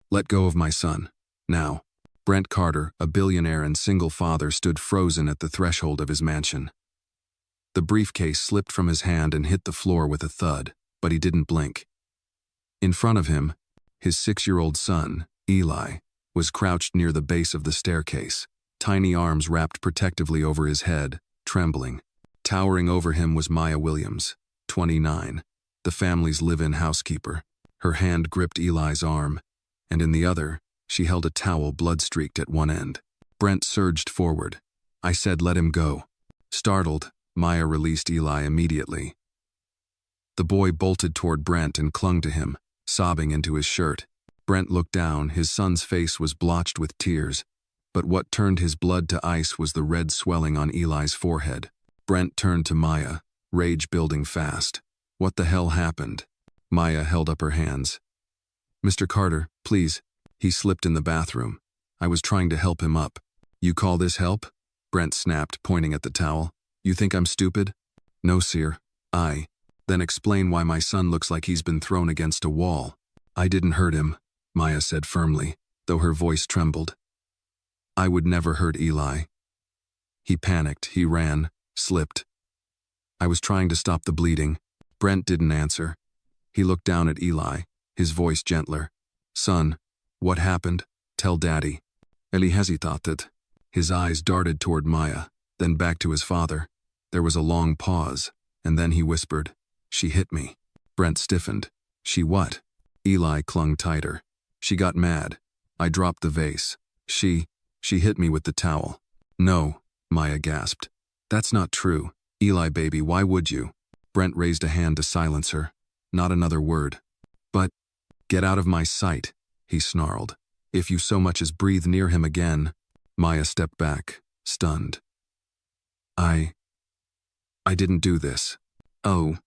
Let go of my son. Now. Brent Carter, a billionaire and single father, stood frozen at the threshold of his mansion. The briefcase slipped from his hand and hit the floor with a thud, but he didn't blink. In front of him, his 6-year-old son, Eli, was crouched near the base of the staircase, tiny arms wrapped protectively over his head, trembling. Towering over him was Maya Williams, 29, the family's live-in housekeeper. Her hand gripped Eli's arm, and in the other, she held a towel blood-streaked at one end. Brent surged forward. I said let him go. Startled, Maya released Eli immediately. The boy bolted toward Brent and clung to him, sobbing into his shirt. Brent looked down. His son's face was blotched with tears, but what turned his blood to ice was the red swelling on Eli's forehead. Brent turned to Maya, rage building fast. What the hell happened? Maya held up her hands. Mr. Carter, please. He slipped in the bathroom. I was trying to help him up. You call this help? Brent snapped, pointing at the towel. You think I'm stupid? No, sir. Then explain why my son looks like he's been thrown against a wall. I didn't hurt him, Maya said firmly, though her voice trembled. I would never hurt Eli. He panicked, he ran, slipped. I was trying to stop the bleeding. Brent didn't answer. He looked down at Eli, his voice gentler. Son, what happened? Tell Daddy. Eli hesitated. His eyes darted toward Maya, then back to his father. There was a long pause, and then he whispered, She hit me. Brent stiffened. She what? Eli clung tighter. She got mad. I dropped the vase. She hit me with the towel. No, Maya gasped. That's not true. Eli baby, why would you? Brent raised a hand to silence her. Not another word. But, get out of my sight, he snarled. If you so much as breathe near him again. Maya stepped back, stunned. I didn't do this. Oh.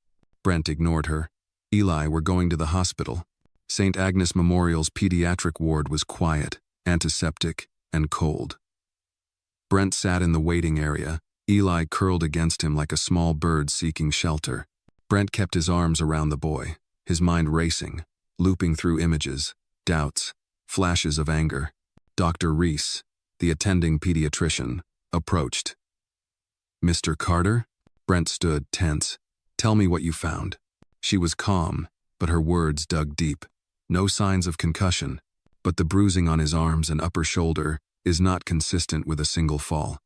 Brent ignored her. Eli, we're going to the hospital. St. Agnes Memorial's pediatric ward was quiet, antiseptic, and cold. Brent sat in the waiting area, Eli curled against him like a small bird seeking shelter. Brent kept his arms around the boy, his mind racing, looping through images, doubts, flashes of anger. Dr. Reese, the attending pediatrician, approached. Mr. Carter? Brent stood, tense. Tell me what you found. She was calm, but her words dug deep. No signs of concussion, but the bruising on his arms and upper shoulder is not consistent with a single fall.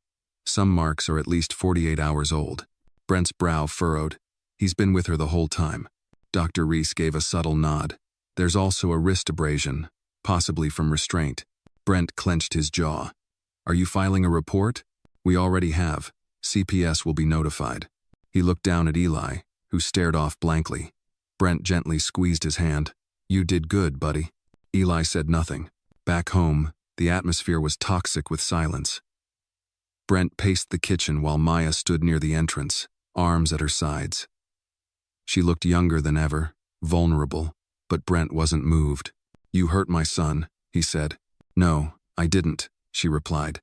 Some marks are at least 48 hours old. Brent's brow furrowed. He's been with her the whole time. Dr. Reese gave a subtle nod. There's also a wrist abrasion, possibly from restraint. Brent clenched his jaw. Are you filing a report? We already have. CPS will be notified. He looked down at Eli, who stared off blankly. Brent gently squeezed his hand. You did good, buddy. Eli said nothing. Back home, the atmosphere was toxic with silence. Brent paced the kitchen while Maya stood near the entrance, arms at her sides. She looked younger than ever, vulnerable, but Brent wasn't moved. You hurt my son, he said. No, I didn't, she replied,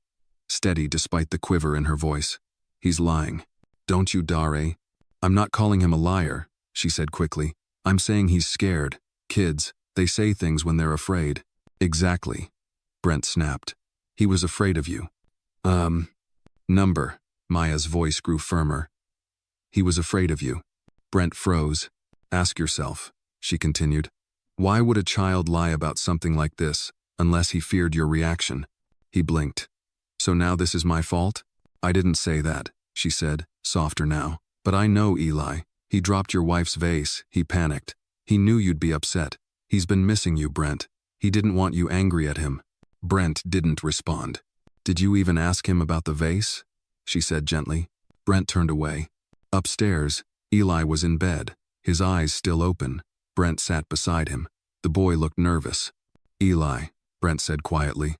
steady despite the quiver in her voice. He's lying. Don't you, Dare? I'm not calling him a liar, she said quickly. I'm saying he's scared. Kids, they say things when they're afraid. Exactly, Brent snapped. He was afraid of you. Number. Maya's voice grew firmer. He was afraid of you. Brent froze. Ask yourself, she continued. Why would a child lie about something like this, unless he feared your reaction? He blinked. So now this is my fault? I didn't say that, she said, softer now. But I know Eli. He dropped your wife's vase. He panicked. He knew you'd be upset. He's been missing you, Brent. He didn't want you angry at him. Brent didn't respond. Did you even ask him about the vase? She said gently. Brent turned away. Upstairs, Eli was in bed, his eyes still open. Brent sat beside him. The boy looked nervous. Eli, Brent said quietly,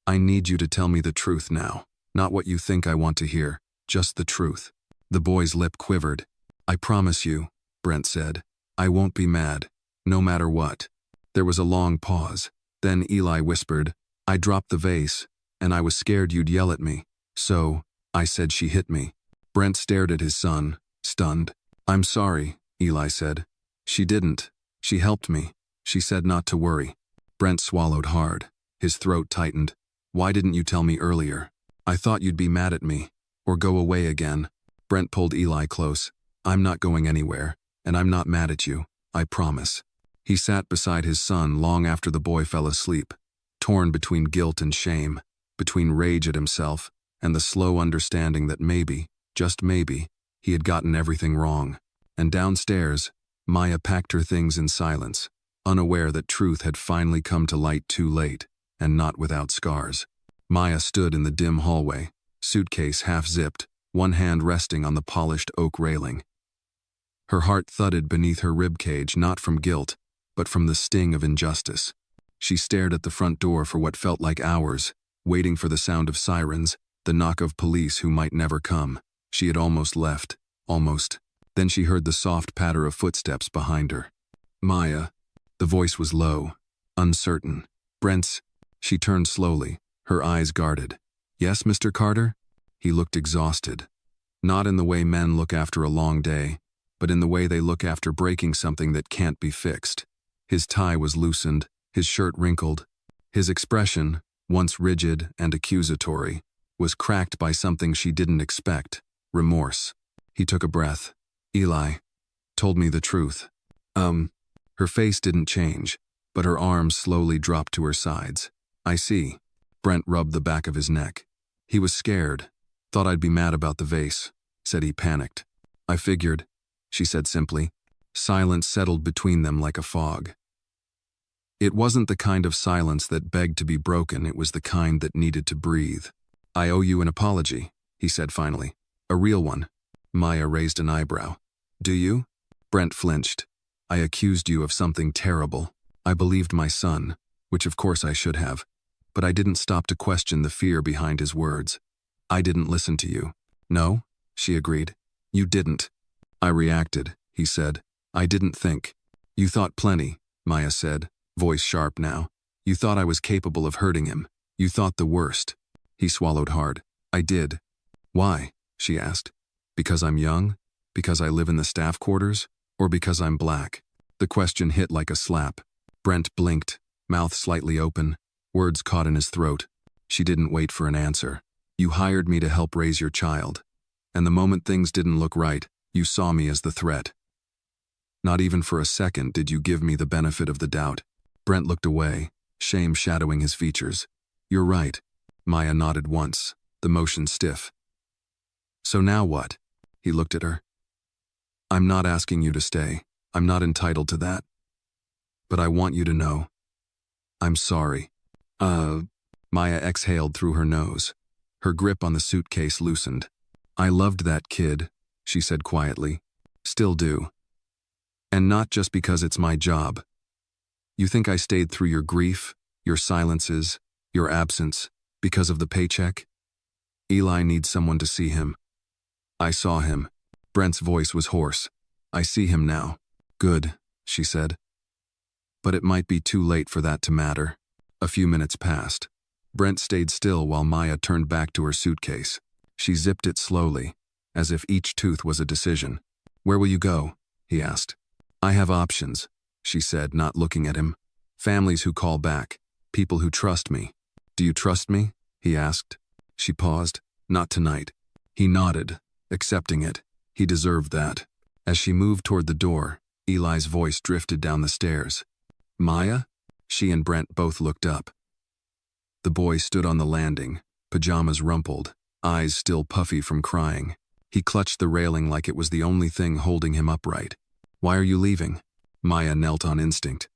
I need you to tell me the truth now. Not what you think I want to hear, just the truth. The boy's lip quivered. I promise you, Brent said. I won't be mad, no matter what. There was a long pause. Then Eli whispered, I dropped the vase, and I was scared you'd yell at me. So, I said she hit me. Brent stared at his son, stunned. I'm sorry, Eli said. She didn't. She helped me. She said not to worry. Brent swallowed hard. His throat tightened. Why didn't you tell me earlier? I thought you'd be mad at me. Or go away again. Brent pulled Eli close. I'm not going anywhere, and I'm not mad at you. I promise. He sat beside his son long after the boy fell asleep, torn between guilt and shame, between rage at himself and the slow understanding that maybe, just maybe, he had gotten everything wrong. And downstairs, Maya packed her things in silence, unaware that truth had finally come to light too late, and not without scars. Maya stood in the dim hallway, suitcase half-zipped, one hand resting on the polished oak railing. Her heart thudded beneath her ribcage, not from guilt, but from the sting of injustice. She stared at the front door for what felt like hours, waiting for the sound of sirens, the knock of police who might never come. She had almost left, almost. Then she heard the soft patter of footsteps behind her. Maya. The voice was low, uncertain. Brent's. She turned slowly, her eyes guarded. Yes, Mr. Carter? He looked exhausted. Not in the way men look after a long day, but in the way they look after breaking something that can't be fixed. His tie was loosened, his shirt wrinkled. His expression, once rigid and accusatory, was cracked by something she didn't expect, remorse. He took a breath. Eli told me the truth. Her face didn't change, but her arms slowly dropped to her sides. I see. Brent rubbed the back of his neck. He was scared. Thought I'd be mad about the vase, said he, panicked. I figured, she said simply. Silence settled between them like a fog. It wasn't the kind of silence that begged to be broken, it was the kind that needed to breathe. I owe you an apology, he said finally. A real one. Maya raised an eyebrow. Do you? Brent flinched. I accused you of something terrible. I believed my son, which of course I should have, but I didn't stop to question the fear behind his words. I didn't listen to you. No, she agreed. You didn't. I reacted, he said. I didn't think. You thought plenty, Maya said, voice sharp now. You thought I was capable of hurting him. You thought the worst. He swallowed hard. I did. Why? She asked. Because I'm young? Because I live in the staff quarters? Or because I'm black? The question hit like a slap. Brent blinked, mouth slightly open, words caught in his throat. She didn't wait for an answer. You hired me to help raise your child. And the moment things didn't look right, you saw me as the threat. Not even for a second did you give me the benefit of the doubt. Brent looked away, shame shadowing his features. You're right. Maya nodded once, the motion stiff. So now what? He looked at her. I'm not asking you to stay. I'm not entitled to that. But I want you to know. I'm sorry. Maya exhaled through her nose. Her grip on the suitcase loosened. I loved that kid, she said quietly. Still do. And not just because it's my job. You think I stayed through your grief, your silences, your absence, because of the paycheck? Eli needs someone to see him. I saw him. Brent's voice was hoarse. I see him now. Good, she said. But it might be too late for that to matter. A few minutes passed. Brent stayed still while Maya turned back to her suitcase. She zipped it slowly, as if each tooth was a decision. Where will you go? He asked. I have options, she said, not looking at him. Families who call back. People who trust me. Do you trust me? He asked. She paused. Not tonight. He nodded, accepting it. He deserved that. As she moved toward the door, Eli's voice drifted down the stairs. Maya? She and Brent both looked up. The boy stood on the landing, pajamas rumpled, eyes still puffy from crying. He clutched the railing like it was the only thing holding him upright. Why are you leaving? Maya knelt on instinct.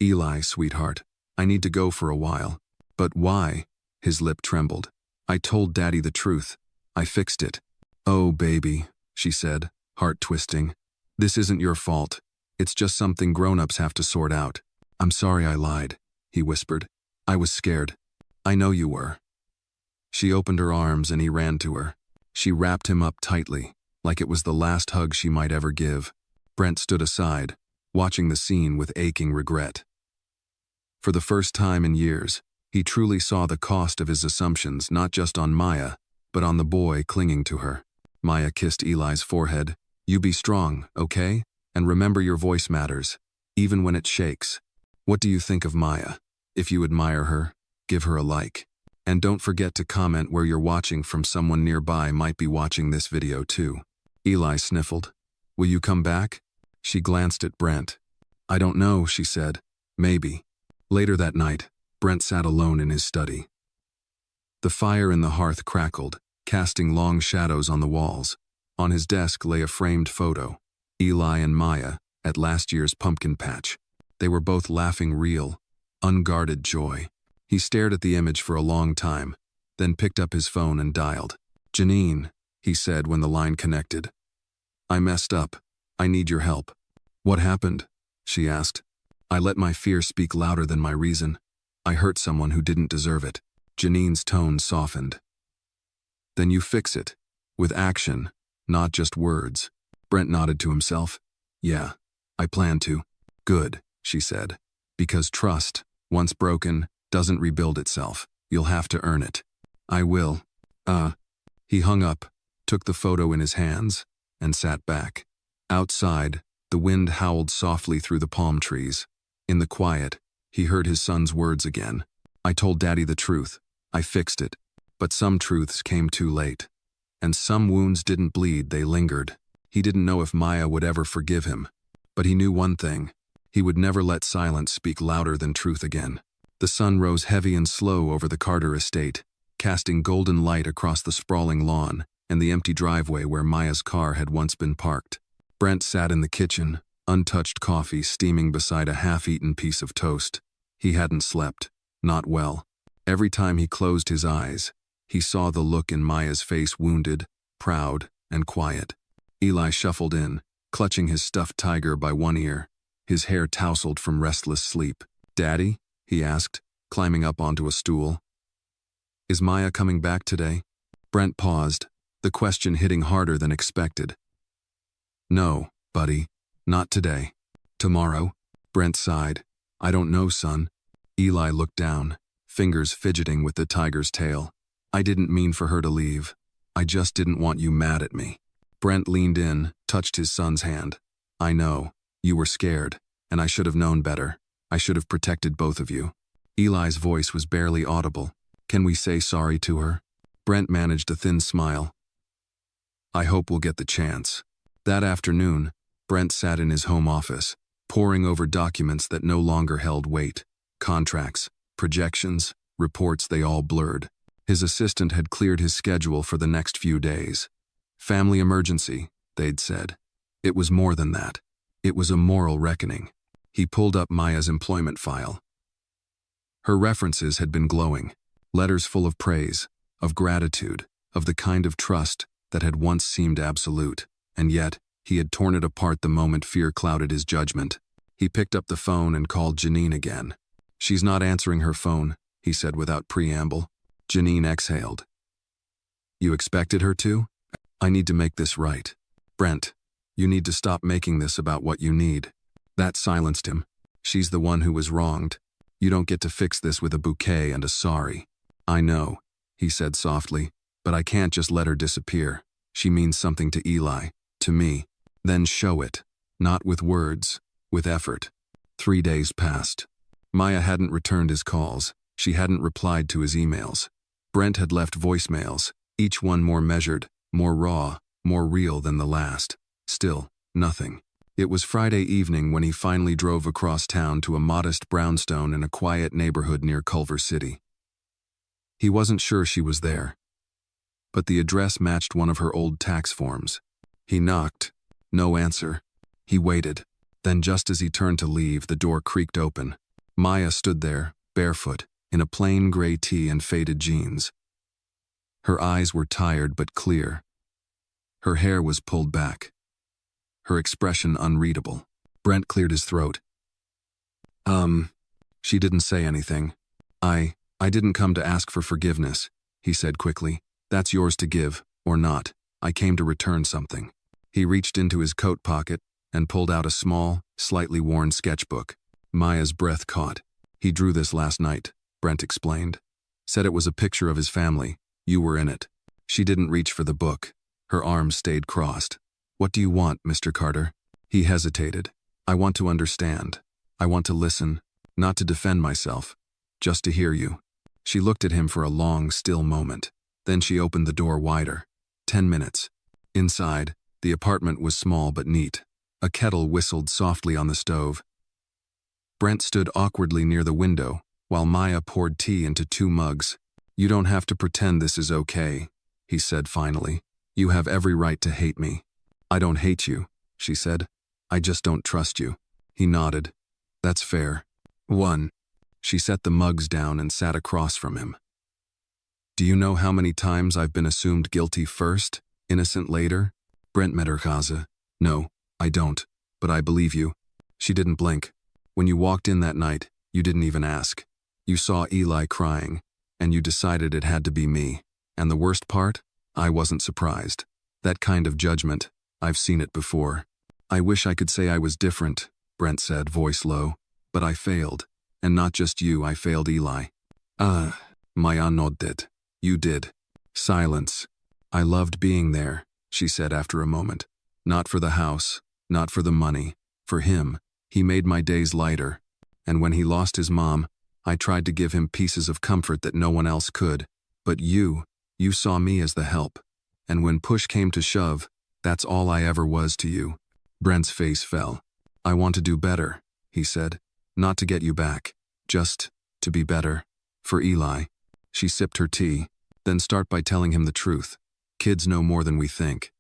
Eli, sweetheart, I need to go for a while. But why? His lip trembled. I told Daddy the truth. I fixed it. Oh, baby, she said, heart twisting. This isn't your fault. It's just something grown-ups have to sort out. I'm sorry I lied, he whispered. I was scared. I know you were. She opened her arms and he ran to her. She wrapped him up tightly, like it was the last hug she might ever give. Brent stood aside, watching the scene with aching regret. For the first time in years, he truly saw the cost of his assumptions not just on Maya, but on the boy clinging to her. Maya kissed Eli's forehead. You be strong, okay? And remember your voice matters, even when it shakes. What do you think of Maya? If you admire her, give her a like. And don't forget to comment where you're watching from. Someone nearby might be watching this video too. Eli sniffled. Will you come back? She glanced at Brent. I don't know, she said. Maybe. Later that night, Brent sat alone in his study. The fire in the hearth crackled, casting long shadows on the walls. On his desk lay a framed photo. Eli and Maya, at last year's pumpkin patch. They were both laughing real, unguarded joy. He stared at the image for a long time, then picked up his phone and dialed. Janine, he said when the line connected. I messed up. I need your help. What happened? She asked. I let my fear speak louder than my reason. I hurt someone who didn't deserve it. Janine's tone softened. Then you fix it. With action, not just words. Brent nodded to himself. Yeah, I plan to. Good, she said. Because trust, once broken, doesn't rebuild itself. You'll have to earn it. I will. He hung up, took the photo in his hands, and sat back. Outside, the wind howled softly through the palm trees. In the quiet, he heard his son's words again. I told Daddy the truth. I fixed it. But some truths came too late. And some wounds didn't bleed, they lingered. He didn't know if Maya would ever forgive him. But he knew one thing. He would never let silence speak louder than truth again. The sun rose heavy and slow over the Carter estate, casting golden light across the sprawling lawn and the empty driveway where Maya's car had once been parked. Brent sat in the kitchen, untouched coffee steaming beside a half-eaten piece of toast. He hadn't slept. Not well. Every time he closed his eyes, he saw the look in Maya's face, wounded, proud, and quiet. Eli shuffled in, clutching his stuffed tiger by one ear. His hair tousled from restless sleep. Daddy? He asked, climbing up onto a stool. Is Maya coming back today? Brent paused, the question hitting harder than expected. No, buddy, not today. Tomorrow? Brent sighed. I don't know, son. Eli looked down, fingers fidgeting with the tiger's tail. I didn't mean for her to leave. I just didn't want you mad at me. Brent leaned in, touched his son's hand. I know. You were scared, and I should have known better. I should have protected both of you. Eli's voice was barely audible. Can we say sorry to her? Brent managed a thin smile. I hope we'll get the chance. That afternoon, Brent sat in his home office, poring over documents that no longer held weight. Contracts, projections, reports, they all blurred. His assistant had cleared his schedule for the next few days. Family emergency, they'd said. It was more than that. It was a moral reckoning. He pulled up Maya's employment file. Her references had been glowing, letters full of praise, of gratitude, of the kind of trust that had once seemed absolute, and yet he had torn it apart the moment fear clouded his judgment. He picked up the phone and called Janine again. She's not answering her phone, he said without preamble. Janine exhaled. You expected her to? I need to make this right. Brent, you need to stop making this about what you need. That silenced him. She's the one who was wronged. You don't get to fix this with a bouquet and a sorry. I know, he said softly, but I can't just let her disappear. She means something to Eli, to me. Then show it. Not with words, with effort. 3 days passed. Maya hadn't returned his calls. She hadn't replied to his emails. Brent had left voicemails, each one more measured, more raw, more real than the last. Still, nothing. It was Friday evening when he finally drove across town to a modest brownstone in a quiet neighborhood near Culver City. He wasn't sure she was there, but the address matched one of her old tax forms. He knocked. No answer. He waited. Then just as he turned to leave, the door creaked open. Maya stood there, barefoot, in a plain gray tee and faded jeans. Her eyes were tired but clear. Her hair was pulled back. Her expression unreadable. Brent cleared his throat. She didn't say anything. I didn't come to ask for forgiveness, he said quickly. That's yours to give, or not. I came to return something. He reached into his coat pocket and pulled out a small, slightly worn sketchbook. Maya's breath caught. He drew this last night, Brent explained. Said it was a picture of his family. You were in it. She didn't reach for the book. Her arms stayed crossed. What do you want, Mr. Carter? He hesitated. I want to understand. I want to listen, not to defend myself. just to hear you." She looked at him for a long, still moment. Then she opened the door wider. 10 minutes. Inside, the apartment was small but neat. A kettle whistled softly on the stove. Brent stood awkwardly near the window, while Maya poured tea into 2 mugs. "You don't have to pretend this is okay," he said finally. "You have every right to hate me." "I don't hate you," she said. "I just don't trust you." He nodded. "That's fair." 1. She set the mugs down and sat across from him. "Do you know how many times I've been assumed guilty first, innocent later?" Brent met her Gaza. "No, I don't, but I believe you." She didn't blink. "When you walked in that night, you didn't even ask. You saw Eli crying, and you decided it had to be me. And the worst part? I wasn't surprised. That kind of judgment, I've seen it before." "I wish I could say I was different," Brent said, voice low. "But I failed. And not just you, I failed Eli." Maya nodded. "You did." Silence. "I loved being there," she said after a moment. "Not for the house, not for the money. For him. He made my days lighter. And when he lost his mom, I tried to give him pieces of comfort that no one else could. But you saw me as the help. And when push came to shove, that's all I ever was to you." Brent's face fell. "I want to do better," he said. "Not to get you back. Just to be better. For Eli." She sipped her tea. "Then start by telling him the truth. Kids know more than we think."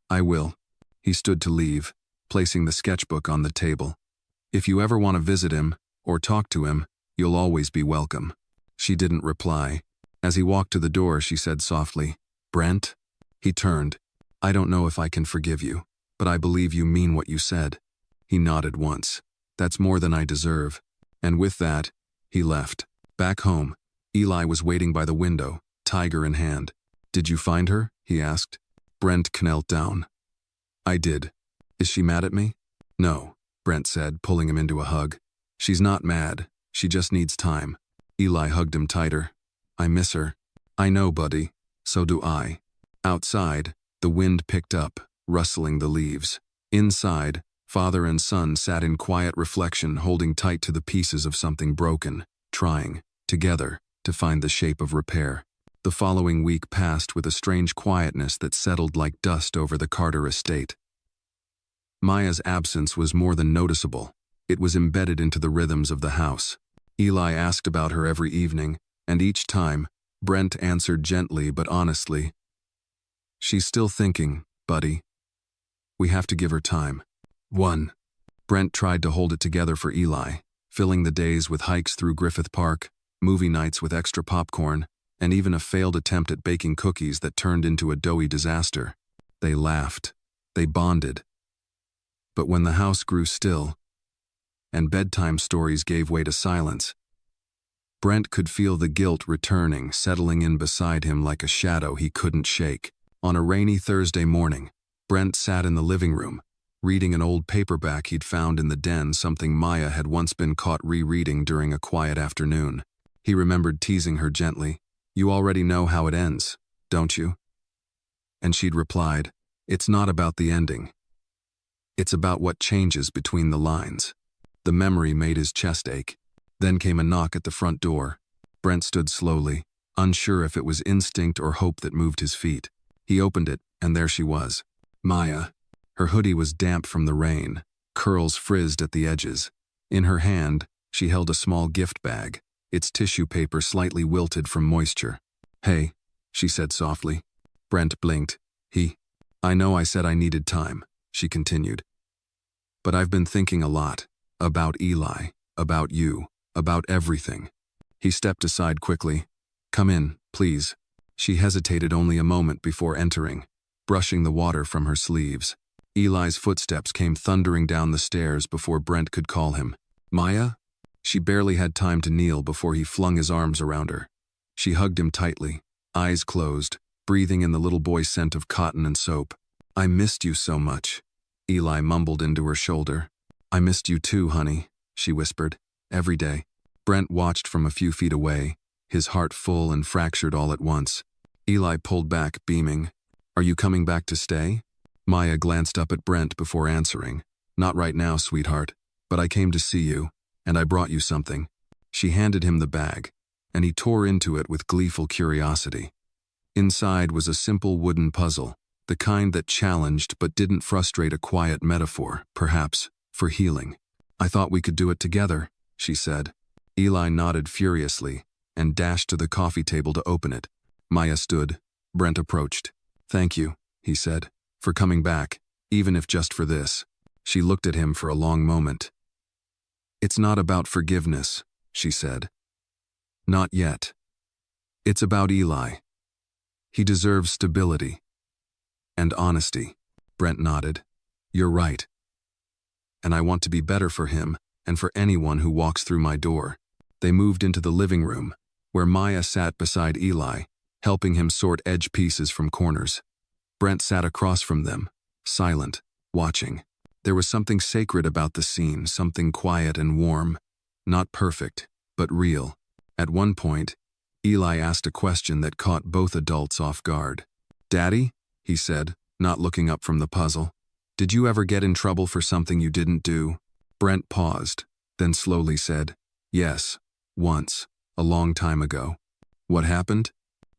"I will." He stood to leave, placing the sketchbook on the table. "If you ever want to visit him, or talk to him, you'll always be welcome." She didn't reply. As he walked to the door, she said softly, "Brent?" He turned. "I don't know if I can forgive you, but I believe you mean what you said." He nodded once. "That's more than I deserve." And with that, he left. Back home, Eli was waiting by the window, tiger in hand. "Did you find her?" he asked. Brent knelt down. "I did. Is she mad at me?" "No," Brent said, pulling him into a hug. "She's not mad. She just needs time." Eli hugged him tighter. "I miss her." "I know, buddy. So do I." Outside, the wind picked up, rustling the leaves. Inside, father and son sat in quiet reflection, holding tight to the pieces of something broken, trying, together, to find the shape of repair. The following week passed with a strange quietness that settled like dust over the Carter estate. Maya's absence was more than noticeable. It was embedded into the rhythms of the house. Eli asked about her every evening, and each time, Brent answered gently but honestly, "She's still thinking, buddy. We have to give her time." 1. Brent tried to hold it together for Eli, filling the days with hikes through Griffith Park, movie nights with extra popcorn, and even a failed attempt at baking cookies that turned into a doughy disaster. They laughed. They bonded. But when the house grew still, and bedtime stories gave way to silence, Brent could feel the guilt returning, settling in beside him like a shadow he couldn't shake. On a rainy Thursday morning, Brent sat in the living room, reading an old paperback he'd found in the den, something Maya had once been caught rereading during a quiet afternoon. He remembered teasing her gently, "You already know how it ends, don't you?" And she'd replied, "It's not about the ending. It's about what changes between the lines." The memory made his chest ache. Then came a knock at the front door. Brent stood slowly, unsure if it was instinct or hope that moved his feet. He opened it, and there she was. Maya. Her hoodie was damp from the rain, curls frizzed at the edges. In her hand, she held a small gift bag, its tissue paper slightly wilted from moisture. "Hey," she said softly. Brent blinked. "I know I said I needed time," she continued. "But I've been thinking a lot. About Eli, about you, about everything." He stepped aside quickly. "Come in, please." She hesitated only a moment before entering, brushing the water from her sleeves. Eli's footsteps came thundering down the stairs before Brent could call him. "Maya?" She barely had time to kneel before he flung his arms around her. She hugged him tightly, eyes closed, breathing in the little boy's scent of cotton and soap. "I missed you so much," Eli mumbled into her shoulder. "I missed you too, honey," she whispered. "Every day." Brent watched from a few feet away, his heart full and fractured all at once. Eli pulled back, beaming. "Are you coming back to stay?" Maya glanced up at Brent before answering. "Not right now, sweetheart, but I came to see you, and I brought you something." She handed him the bag, and he tore into it with gleeful curiosity. Inside was a simple wooden puzzle, the kind that challenged but didn't frustrate, a quiet metaphor, perhaps, for healing. "I thought we could do it together," she said. Eli nodded furiously and dashed to the coffee table to open it. Maya stood. Brent approached. "Thank you," he said, "for coming back, even if just for this." She looked at him for a long moment. "It's not about forgiveness," she said. "Not yet. It's about Eli. He deserves stability. And honesty." Brent nodded. "You're right. And I want to be better for him and for anyone who walks through my door." They moved into the living room, where Maya sat beside Eli, helping him sort edge pieces from corners. Brent sat across from them, silent, watching. There was something sacred about the scene, something quiet and warm, not perfect, but real. At one point, Eli asked a question that caught both adults off guard. "Daddy," he said, not looking up from the puzzle, "did you ever get in trouble for something you didn't do?" Brent paused, then slowly said, "Yes, once, a long time ago." "What happened?"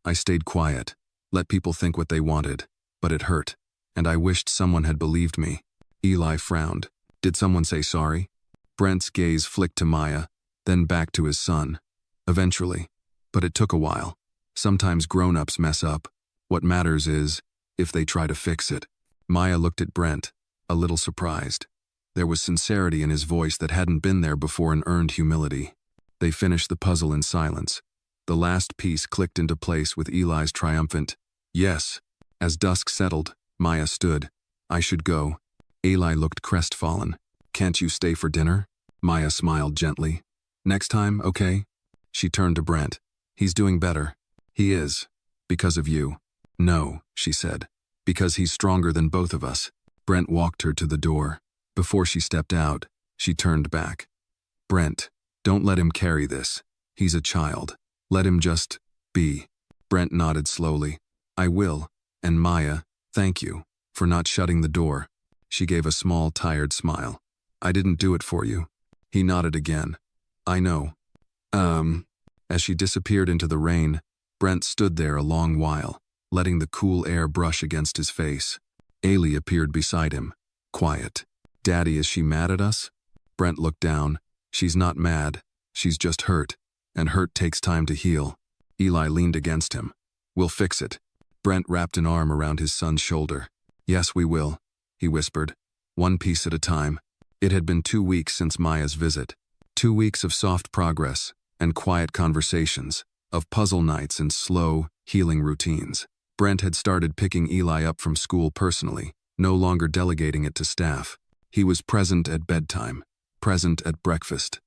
"I stayed quiet, let people think what they wanted, but it hurt, and I wished someone had believed me." Eli frowned. "Did someone say sorry?" Brent's gaze flicked to Maya, then back to his son. "Eventually. But it took a while. Sometimes grown-ups mess up. What matters is if they try to fix it." Maya looked at Brent, a little surprised. There was sincerity in his voice that hadn't been there before, and earned humility. They finished the puzzle in silence. The last piece clicked into place with Eli's triumphant, "Yes." As dusk settled, Maya stood. "I should go." Eli looked crestfallen. "Can't you stay for dinner?" Maya smiled gently. "Next time, okay?" She turned to Brent. "He's doing better." "He is. Because of you." "No," she said. "Because he's stronger than both of us." Brent walked her to the door. Before she stepped out, she turned back. "Brent, don't let him carry this. He's a child. Let him just be." Brent nodded slowly. "I will. And Maya, thank you for not shutting the door." She gave a small, tired smile. "I didn't do it for you." He nodded again. "I know." As she disappeared into the rain, Brent stood there a long while, letting the cool air brush against his face. Ailey appeared beside him, quiet. "Daddy, is she mad at us?" Brent looked down. "She's not mad. She's just hurt. And hurt takes time to heal." Eli leaned against him. "We'll fix it." Brent wrapped an arm around his son's shoulder. "Yes, we will," he whispered. "One piece at a time." It had been 2 weeks since Maya's visit. 2 weeks of soft progress and quiet conversations, of puzzle nights and slow, healing routines. Brent had started picking Eli up from school personally, no longer delegating it to staff. He was present at bedtime, present at breakfast.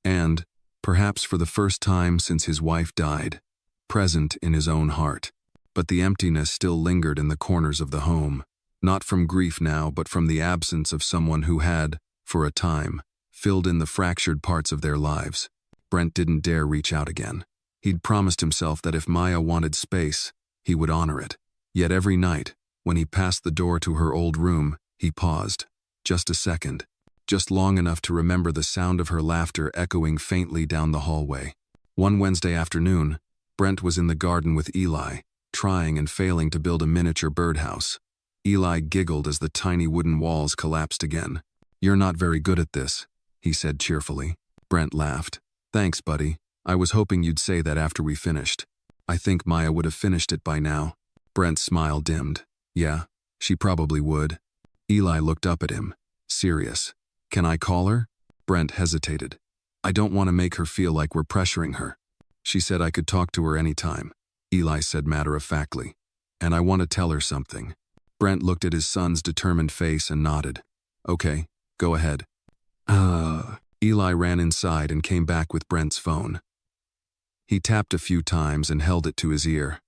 And, perhaps for the first time since his wife died, present in his own heart. But the emptiness still lingered in the corners of the home, not from grief now, but from the absence of someone who had, for a time, filled in the fractured parts of their lives. Brent didn't dare reach out again. He'd promised himself that if Maya wanted space, he would honor it. Yet every night, when he passed the door to her old room, he paused. Just a second. Just long enough to remember the sound of her laughter echoing faintly down the hallway. One Wednesday afternoon, Brent was in the garden with Eli, trying and failing to build a miniature birdhouse. Eli giggled as the tiny wooden walls collapsed again. "You're not very good at this," he said cheerfully. Brent laughed. "Thanks, buddy. I was hoping you'd say that after we finished. I think Maya would have finished it by now." Brent's smile dimmed. "Yeah, she probably would." Eli looked up at him, serious. "Can I call her?" Brent hesitated. "I don't want to make her feel like we're pressuring her." "She said I could talk to her anytime," Eli said matter-of-factly. "And I want to tell her something." Brent looked at his son's determined face and nodded. "Okay, go ahead." Eli ran inside and came back with Brent's phone. He tapped a few times and held it to his ear.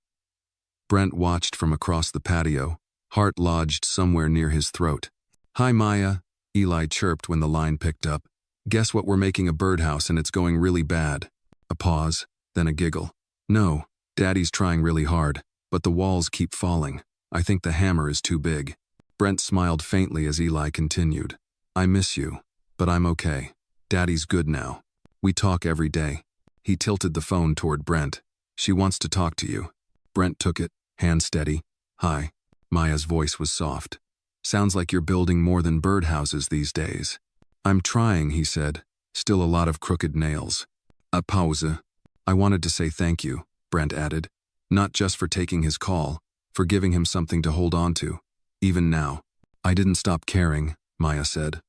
Brent watched from across the patio, heart lodged somewhere near his throat. "Hi, Maya," Eli chirped when the line picked up. "Guess what, we're making a birdhouse and it's going really bad." A pause, then a giggle. "No, Daddy's trying really hard, but the walls keep falling. I think the hammer is too big." Brent smiled faintly as Eli continued. "I miss you, but I'm okay. Daddy's good now. We talk every day." He tilted the phone toward Brent. "She wants to talk to you." Brent took it, hand steady. "Hi." Maya's voice was soft. "Sounds like you're building more than birdhouses these days." "I'm trying," he said. "Still a lot of crooked nails." A pause. "I wanted to say thank you," Brent added. "Not just for taking his call, for giving him something to hold on to. Even now." "I didn't stop caring," Maya said.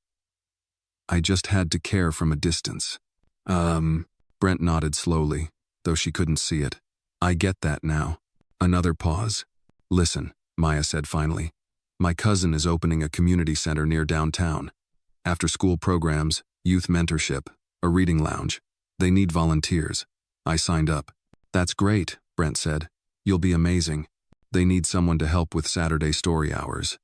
"I just had to care from a distance." Brent nodded slowly, though she couldn't see it. "I get that now." Another pause. "Listen," Maya said finally. "My cousin is opening a community center near downtown. After-school programs, youth mentorship, a reading lounge. They need volunteers. I signed up." "That's great," Brent said. "You'll be amazing. They need someone to help with Saturday story hours.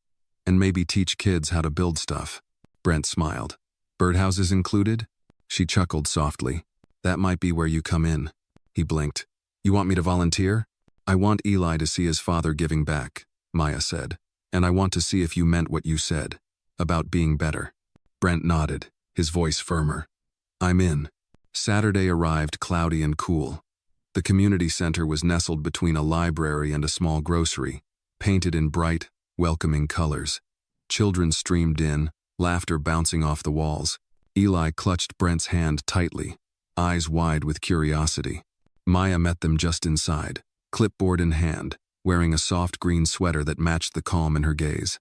And maybe teach kids how to build stuff." Brent smiled. "Birdhouses included?" She chuckled softly. "That might be where you come in." He blinked. "You want me to volunteer?" "I want Eli to see his father giving back," Maya said. "And I want to see if you meant what you said, about being better." Brent nodded, his voice firmer. "I'm in." Saturday arrived cloudy and cool. The community center was nestled between a library and a small grocery, painted in bright, welcoming colors. Children streamed in, laughter bouncing off the walls. Eli clutched Brent's hand tightly, eyes wide with curiosity. Maya met them just inside, clipboard in hand, wearing a soft green sweater that matched the calm in her gaze.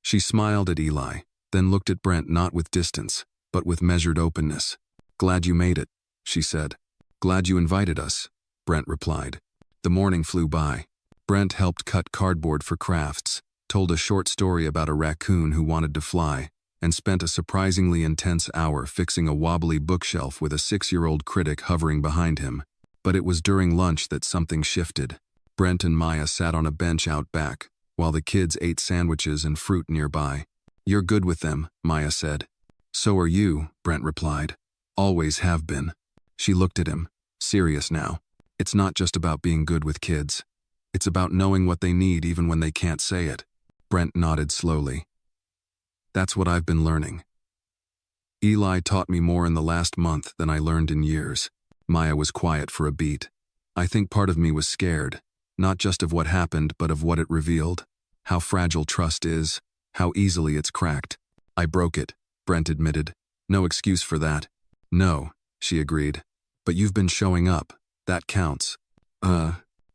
She smiled at Eli, then looked at Brent not with distance, but with measured openness. "Glad you made it," she said. "Glad you invited us," Brent replied. The morning flew by. Brent helped cut cardboard for crafts, told a short story about a raccoon who wanted to fly, and spent a surprisingly intense hour fixing a wobbly bookshelf with a 6-year-old critic hovering behind him. But it was during lunch that something shifted. Brent and Maya sat on a bench out back, while the kids ate sandwiches and fruit nearby. "You're good with them," Maya said. "So are you," Brent replied. "Always have been." She looked at him, serious now. "It's not just about being good with kids. It's about knowing what they need even when they can't say it." Brent nodded slowly. "That's what I've been learning. Eli taught me more in the last month than I learned in years." Maya was quiet for a beat. "I think part of me was scared, not just of what happened, but of what it revealed. How fragile trust is, how easily it's cracked." "I broke it," Brent admitted. "No excuse for that." "No," she agreed. "But you've been showing up. That counts."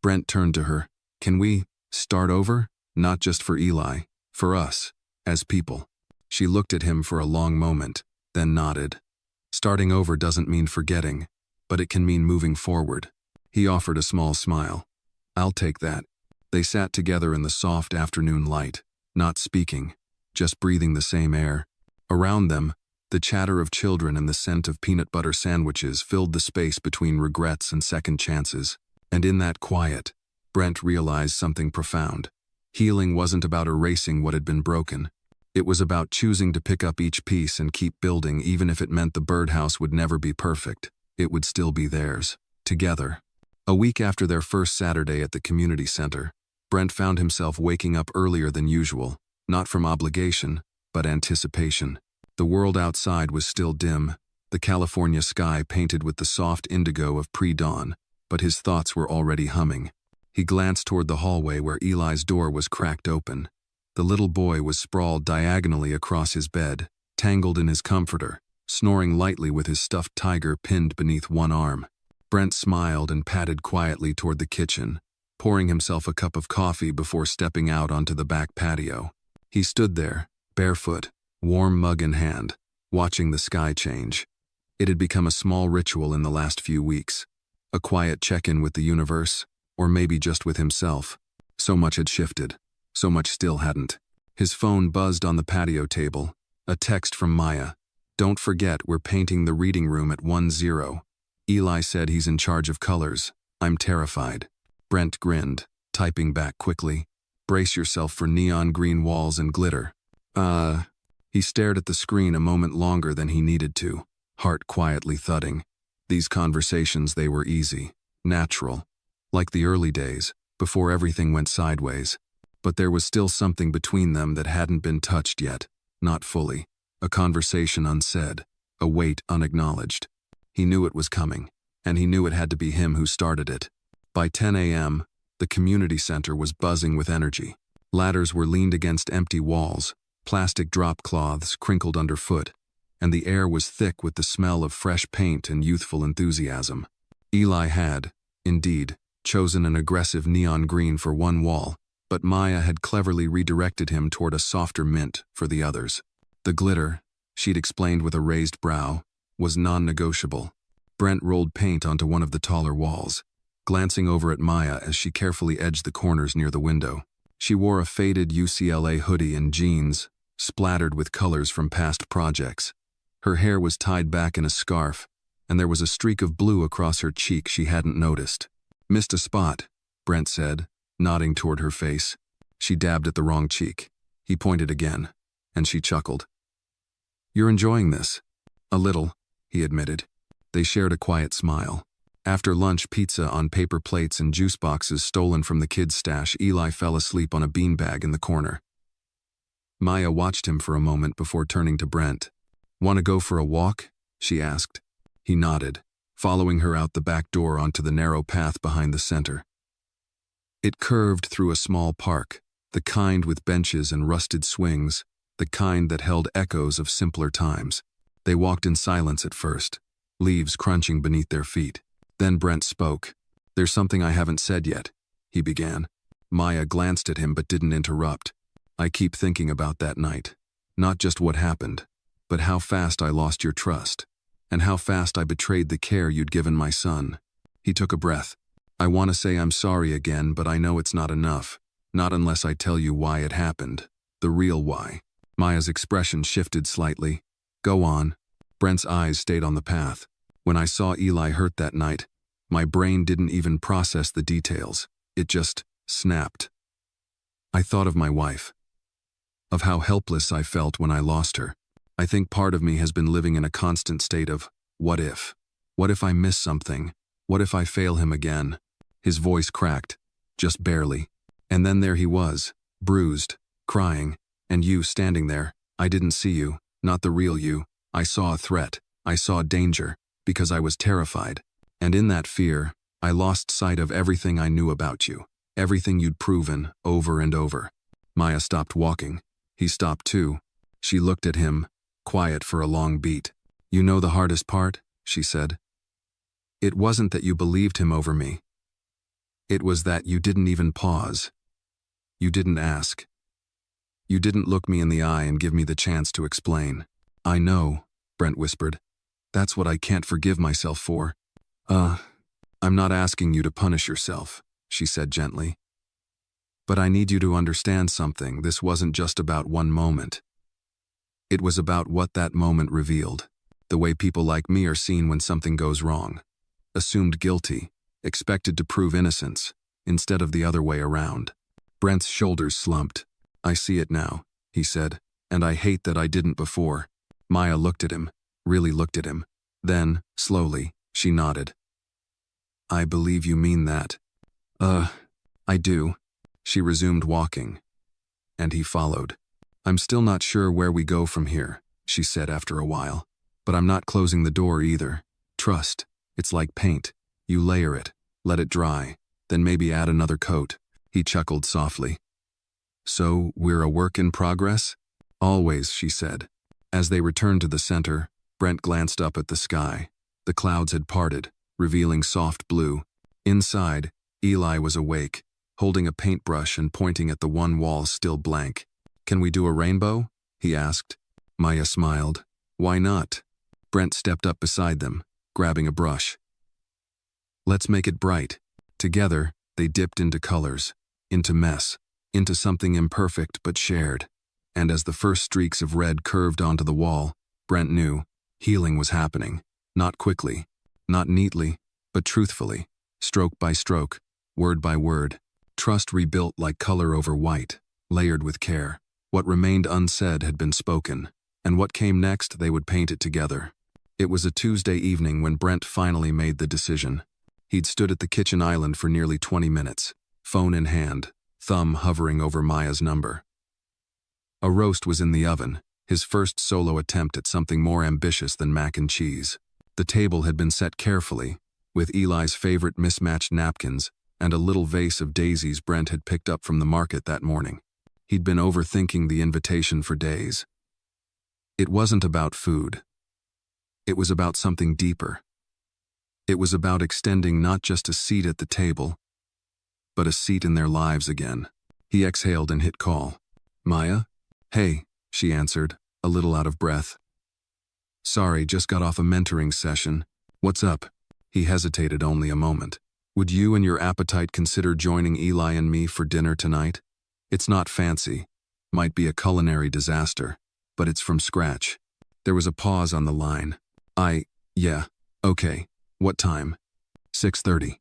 Brent turned to her. "Can we start over? Not just for Eli, for us, as people." She looked at him for a long moment, then nodded. "Starting over doesn't mean forgetting, but it can mean moving forward." He offered a small smile. "I'll take that." They sat together in the soft afternoon light, not speaking, just breathing the same air. Around them, the chatter of children and the scent of peanut butter sandwiches filled the space between regrets and second chances. And in that quiet, Brent realized something profound. Healing wasn't about erasing what had been broken. It was about choosing to pick up each piece and keep building, even if it meant the birdhouse would never be perfect. It would still be theirs, together. A week after their first Saturday at the community center, Brent found himself waking up earlier than usual, not from obligation, but anticipation. The world outside was still dim, the California sky painted with the soft indigo of pre-dawn, but his thoughts were already humming. He glanced toward the hallway where Eli's door was cracked open. The little boy was sprawled diagonally across his bed, tangled in his comforter, snoring lightly with his stuffed tiger pinned beneath one arm. Brent smiled and padded quietly toward the kitchen, pouring himself a cup of coffee before stepping out onto the back patio. He stood there, barefoot, warm mug in hand, watching the sky change. It had become a small ritual in the last few weeks. A quiet check-in with the universe, or maybe just with himself. So much had shifted. So much still hadn't. His phone buzzed on the patio table. A text from Maya. "Don't forget, we're painting the reading room at 1-0. Eli said he's in charge of colors. I'm terrified." Brent grinned, typing back quickly. "Brace yourself for neon green walls and glitter." He stared at the screen a moment longer than he needed to, heart quietly thudding. These conversations, they were easy, natural, like the early days, before everything went sideways. But there was still something between them that hadn't been touched yet, not fully. A conversation unsaid, a weight unacknowledged. He knew it was coming. and he knew it had to be him who started it. By 10 a.m., the community center was buzzing with energy. Ladders were leaned against empty walls, plastic drop cloths crinkled underfoot, and the air was thick with the smell of fresh paint and youthful enthusiasm. Eli had, indeed, chosen an aggressive neon green for one wall, but Maya had cleverly redirected him toward a softer mint for the others. The glitter, she'd explained with a raised brow, was non-negotiable. Brent rolled paint onto one of the taller walls, glancing over at Maya as she carefully edged the corners near the window. She wore a faded UCLA hoodie and jeans, splattered with colors from past projects. Her hair was tied back in a scarf, and there was a streak of blue across her cheek she hadn't noticed. "Missed a spot," Brent said, nodding toward her face. She dabbed at the wrong cheek. He pointed again, and she chuckled. "You're enjoying this?" "A little," he admitted. They shared a quiet smile. After lunch, pizza on paper plates and juice boxes stolen from the kids' stash, Eli fell asleep on a beanbag in the corner. Maya watched him for a moment before turning to Brent. "Want to go for a walk?" she asked. He nodded, following her out the back door onto the narrow path behind the center. It curved through a small park, the kind with benches and rusted swings, the kind that held echoes of simpler times. They walked in silence at first, leaves crunching beneath their feet. Then Brent spoke. "There's something I haven't said yet," he began. Maya glanced at him but didn't interrupt. "I keep thinking about that night. Not just what happened, but how fast I lost your trust, and how fast I betrayed the care you'd given my son." He took a breath. "I want to say I'm sorry again, but I know it's not enough. Not unless I tell you why it happened. The real why." Maya's expression shifted slightly. "Go on." Brent's eyes stayed on the path. "When I saw Eli hurt that night, my brain didn't even process the details. It just snapped. I thought of my wife, of how helpless I felt when I lost her. I think part of me has been living in a constant state of, what if? What if I miss something? What if I fail him again?" His voice cracked, just barely. "And then there he was, bruised, crying, and you standing there. I didn't see you, not the real you. I saw a threat. I saw danger, because I was terrified. And in that fear, I lost sight of everything I knew about you, everything you'd proven over and over." Maya stopped walking. He stopped too. She looked at him, quiet for a long beat. "You know the hardest part?" she said. "It wasn't that you believed him over me. It was that you didn't even pause. You didn't ask. You didn't look me in the eye and give me the chance to explain." "I know," Brent whispered. "That's what I can't forgive myself for." I'm not asking you to punish yourself," she said gently. "But I need you to understand something. This wasn't just about one moment. It was about what that moment revealed. The way people like me are seen when something goes wrong. Assumed guilty, expected to prove innocence, instead of the other way around." Brent's shoulders slumped. "I see it now," he said, "and I hate that I didn't before." Maya looked at him, really looked at him. Then, slowly, she nodded. "I believe you mean that." I do." She resumed walking, and he followed. "I'm still not sure where we go from here," she said after a while. "But I'm not closing the door either. Trust. It's like paint. You layer it, let it dry, then maybe add another coat." He chuckled softly. "So, we're a work in progress?" "Always," she said. As they returned to the center, Brent glanced up at the sky. The clouds had parted, revealing soft blue. Inside, Eli was awake, holding a paintbrush and pointing at the one wall still blank. "Can we do a rainbow?" he asked. Maya smiled. "Why not?" Brent stepped up beside them, grabbing a brush. "Let's make it bright." Together, they dipped into colors, into mess, into something imperfect but shared. And as the first streaks of red curved onto the wall, Brent knew healing was happening. Not quickly, not neatly, but truthfully, stroke by stroke, word by word. Trust rebuilt like color over white, layered with care. What remained unsaid had been spoken, and what came next they would paint it together. It was a Tuesday evening when Brent finally made the decision. He'd stood at the kitchen island for nearly 20 minutes, phone in hand, thumb hovering over Maya's number. A roast was in the oven, his first solo attempt at something more ambitious than mac and cheese. The table had been set carefully, with Eli's favorite mismatched napkins and a little vase of daisies Brent had picked up from the market that morning. He'd been overthinking the invitation for days. It wasn't about food. It was about something deeper. It was about extending not just a seat at the table, but a seat in their lives again. He exhaled and hit call. "Maya?" "Hey," she answered, a little out of breath. "Sorry, just got off a mentoring session. What's up?" He hesitated only a moment. "Would you and your appetite consider joining Eli and me for dinner tonight? It's not fancy. Might be a culinary disaster, but it's from scratch." There was a pause on the line. Yeah, okay. What time?" 6:30.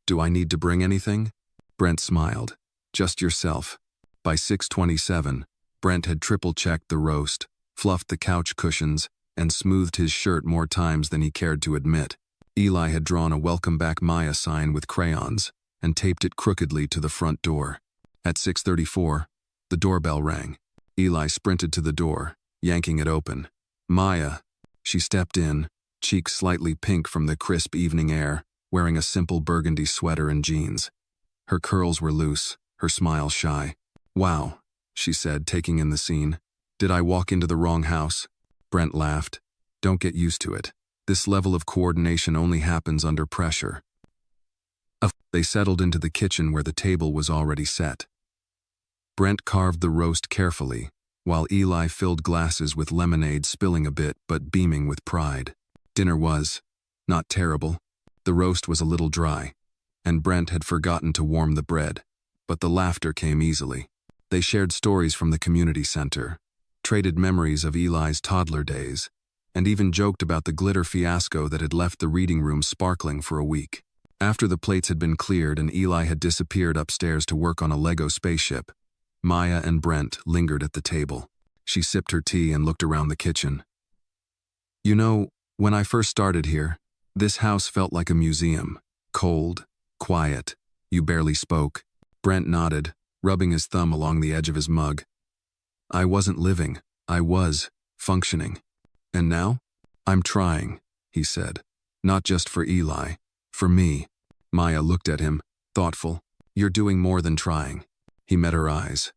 "Do I need to bring anything?" Brent smiled. "Just yourself." By 6:27, Brent had triple-checked the roast, fluffed the couch cushions, and smoothed his shirt more times than he cared to admit. Eli had drawn a "Welcome Back Maya" sign with crayons and taped it crookedly to the front door. At 6:34, the doorbell rang. Eli sprinted to the door, yanking it open. "Maya." She stepped in, cheeks slightly pink from the crisp evening air, wearing a simple burgundy sweater and jeans. Her curls were loose, her smile shy. "Wow," she said, taking in the scene. "Did I walk into the wrong house?" Brent laughed. "Don't get used to it. This level of coordination only happens under pressure." They settled into the kitchen where the table was already set. Brent carved the roast carefully, while Eli filled glasses with lemonade, spilling a bit but beaming with pride. Dinner was not terrible. The roast was a little dry, and Brent had forgotten to warm the bread, but the laughter came easily. They shared stories from the community center, traded memories of Eli's toddler days, and even joked about the glitter fiasco that had left the reading room sparkling for a week. After the plates had been cleared and Eli had disappeared upstairs to work on a Lego spaceship, Maya and Brent lingered at the table. She sipped her tea and looked around the kitchen. "You know, when I first started here, this house felt like a museum. Cold, quiet, you barely spoke." Brent nodded, rubbing his thumb along the edge of his mug. "I wasn't living, I was functioning. And now? I'm trying," he said. "Not just for Eli, for me." Maya looked at him, thoughtful. "You're doing more than trying." He met her eyes.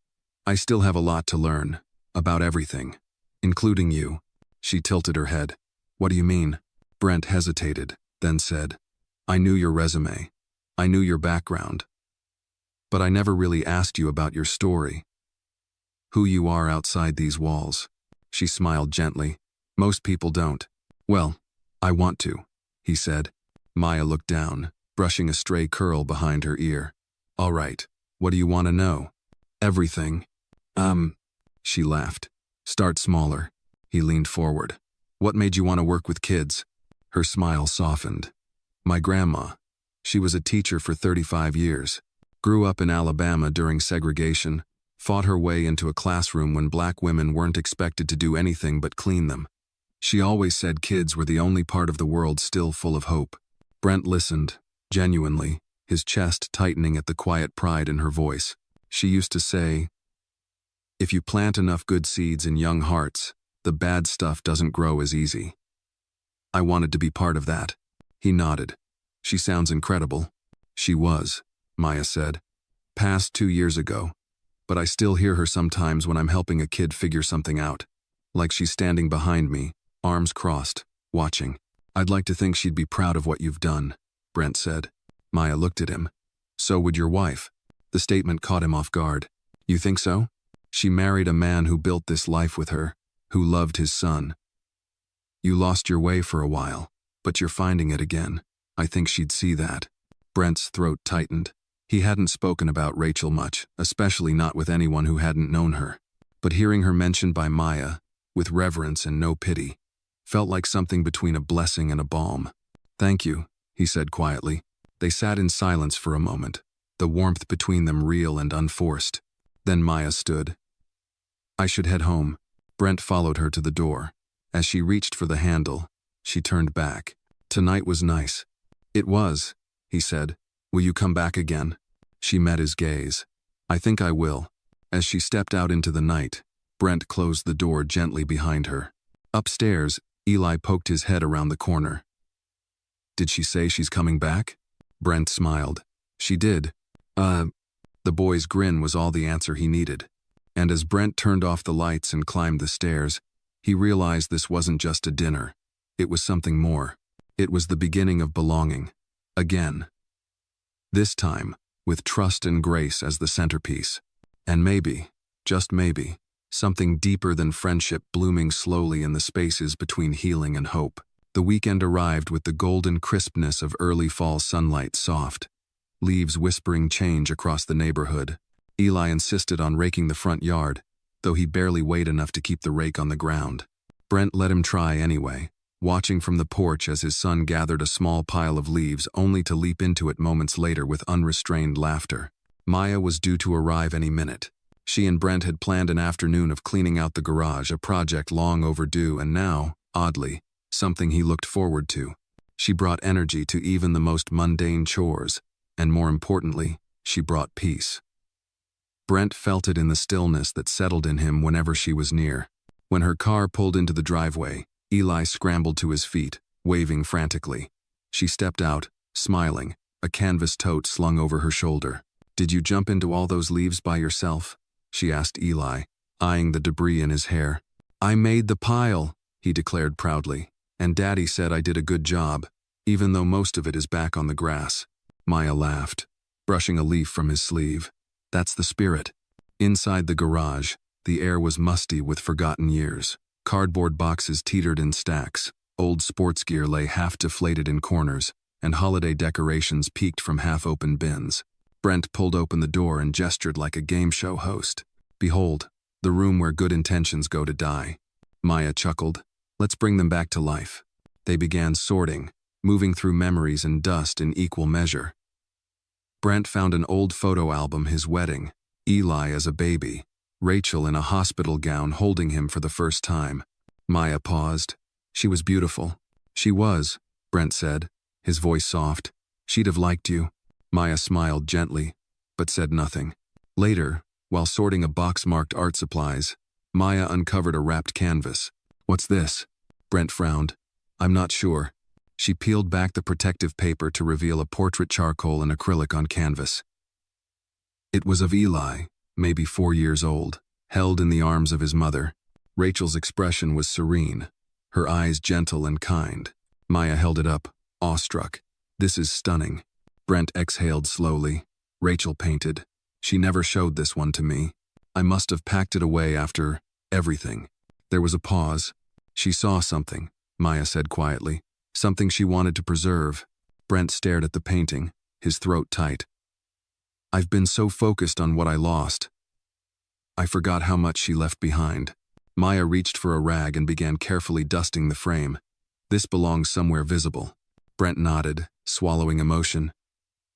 "I still have a lot to learn, about everything, including you." She tilted her head. "What do you mean?" Brent hesitated, then said, "I knew your resume. I knew your background. But I never really asked you about your story. Who you are outside these walls." She smiled gently. "Most people don't." "Well, I want to," he said. Maya looked down, brushing a stray curl behind her ear. "All right, what do you want to know?" "Everything." She laughed. "Start smaller." He leaned forward. "What made you want to work with kids?" Her smile softened. "My grandma. She was a teacher for 35 years. Grew up in Alabama during segregation, fought her way into a classroom when black women weren't expected to do anything but clean them. She always said kids were the only part of the world still full of hope." Brent listened, genuinely, his chest tightening at the quiet pride in her voice. She used to say, "If you plant enough good seeds in young hearts, the bad stuff doesn't grow as easy." I wanted to be part of that. He nodded. "She sounds incredible." "She was," Maya said. "Passed 2 years ago. But I still hear her sometimes when I'm helping a kid figure something out. Like she's standing behind me, arms crossed, watching." "I'd like to think she'd be proud of what you've done," Brent said. Maya looked at him. "So would your wife." The statement caught him off guard. "You think so?" "She married a man who built this life with her, who loved his son. You lost your way for a while, but you're finding it again. I think she'd see that." Brent's throat tightened. He hadn't spoken about Rachel much, especially not with anyone who hadn't known her. But hearing her mentioned by Maya, with reverence and no pity, felt like something between a blessing and a balm. "Thank you," he said quietly. They sat in silence for a moment, the warmth between them real and unforced. Then Maya stood. "I should head home." Brent followed her to the door. As she reached for the handle, she turned back. "Tonight was nice." "It was," he said. "Will you come back again?" She met his gaze. "I think I will." As she stepped out into the night, Brent closed the door gently behind her. Upstairs, Eli poked his head around the corner. Did she say she's coming back? Brent smiled. She did. The boy's grin was all the answer he needed. And as Brent turned off the lights and climbed the stairs, he realized this wasn't just a dinner. It was something more. It was the beginning of belonging. Again. This time, with trust and grace as the centerpiece. And maybe, just maybe, something deeper than friendship blooming slowly in the spaces between healing and hope. The weekend arrived with the golden crispness of early fall sunlight soft. Leaves whispering change across the neighborhood. Eli insisted on raking the front yard, though he barely weighed enough to keep the rake on the ground. Brent let him try anyway, watching from the porch as his son gathered a small pile of leaves only to leap into it moments later with unrestrained laughter. Maya was due to arrive any minute. She and Brent had planned an afternoon of cleaning out the garage, a project long overdue and now, oddly, something he looked forward to. She brought energy to even the most mundane chores, and more importantly, she brought peace. Brent felt it in the stillness that settled in him whenever she was near. When her car pulled into the driveway, Eli scrambled to his feet, waving frantically. She stepped out, smiling, a canvas tote slung over her shoulder. "Did you jump into all those leaves by yourself?" she asked Eli, eyeing the debris in his hair. "I made the pile," he declared proudly, "and Daddy said I did a good job, even though most of it is back on the grass." Maya laughed, brushing a leaf from his sleeve. "That's the spirit." Inside the garage, the air was musty with forgotten years. Cardboard boxes teetered in stacks, old sports gear lay half deflated in corners, and holiday decorations peeked from half-open bins. Brent pulled open the door and gestured like a game show host. "Behold, the room where good intentions go to die." Maya chuckled. "Let's bring them back to life." They began sorting, moving through memories and dust in equal measure. Brent found an old photo album, his wedding, Eli as a baby, Rachel in a hospital gown holding him for the first time. Maya paused. "She was beautiful." "She was," Brent said, his voice soft. "She'd have liked you." Maya smiled gently, but said nothing. Later, while sorting a box marked art supplies, Maya uncovered a wrapped canvas. "What's this?" Brent frowned. "I'm not sure." She peeled back the protective paper to reveal a portrait charcoal and acrylic on canvas. It was of Eli, maybe 4 years old, held in the arms of his mother. Rachel's expression was serene, her eyes gentle and kind. Maya held it up, awestruck. "This is stunning." Brent exhaled slowly. Rachel painted. "She never showed this one to me. I must have packed it away after everything." There was a pause. "She saw something," Maya said quietly. "Something she wanted to preserve." Brent stared at the painting, his throat tight. "I've been so focused on what I lost. I forgot how much she left behind." Maya reached for a rag and began carefully dusting the frame. "This belongs somewhere visible." Brent nodded, swallowing emotion.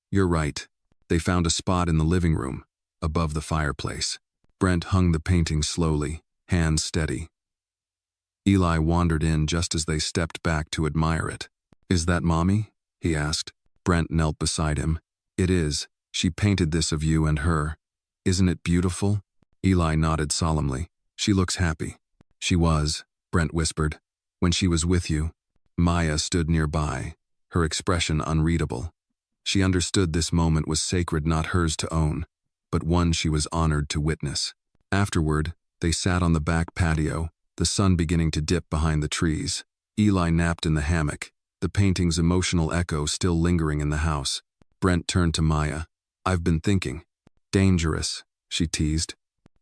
"You're right. They found a spot in the living room, above the fireplace." Brent hung the painting slowly, hands steady. Eli wandered in just as they stepped back to admire it. "Is that Mommy?" he asked. Brent knelt beside him. "It is. She painted this of you and her. Isn't it beautiful?" Eli nodded solemnly. "She looks happy." "She was," Brent whispered, "when she was with you." Maya stood nearby, her expression unreadable. She understood this moment was sacred, not hers to own, but one she was honored to witness. Afterward, they sat on the back patio, the sun beginning to dip behind the trees. Eli napped in the hammock, the painting's emotional echo still lingering in the house. Brent turned to Maya. "I've been thinking." "Dangerous," she teased.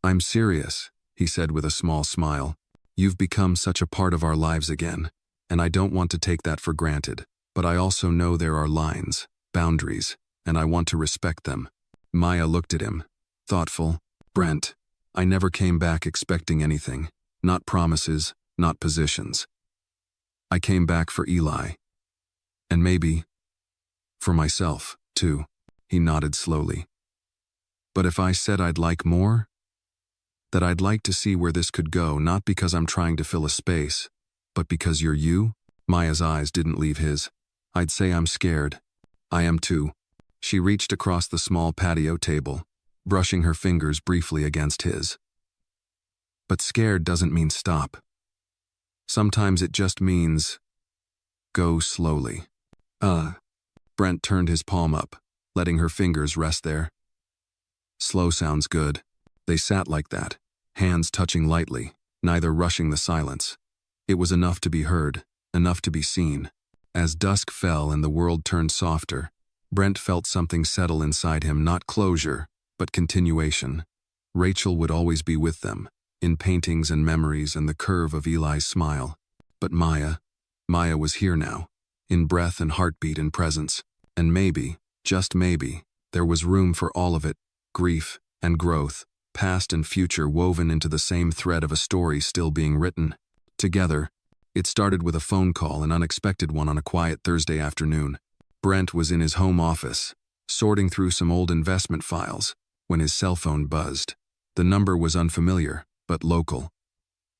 "I'm serious," he said with a small smile. "You've become such a part of our lives again, and I don't want to take that for granted. But I also know there are lines, boundaries, and I want to respect them." Maya looked at him, thoughtful. "Brent, I never came back expecting anything. Not promises, not positions. I came back for Eli. And maybe for myself, too." He nodded slowly. "But if I said I'd like more? That I'd like to see where this could go, not because I'm trying to fill a space, but because you're you?" Maya's eyes didn't leave his. "I'd say I'm scared." "I am too." She reached across the small patio table, brushing her fingers briefly against his. "But scared doesn't mean stop. Sometimes it just means go slowly." Brent turned his palm up, letting her fingers rest there. Slow sounds good. They sat like that, hands touching lightly, neither rushing the silence. It was enough to be heard, enough to be seen. As dusk fell and the world turned softer, Brent felt something settle inside him, not closure, but continuation. Rachel would always be with them, in paintings and memories and the curve of Eli's smile. But Maya was here now, in breath and heartbeat and presence. And maybe, just maybe, there was room for all of it, grief and growth, past and future woven into the same thread of a story still being written. Together, it started with a phone call, an unexpected one on a quiet Thursday afternoon. Brent was in his home office, sorting through some old investment files, when his cell phone buzzed. The number was unfamiliar, but local.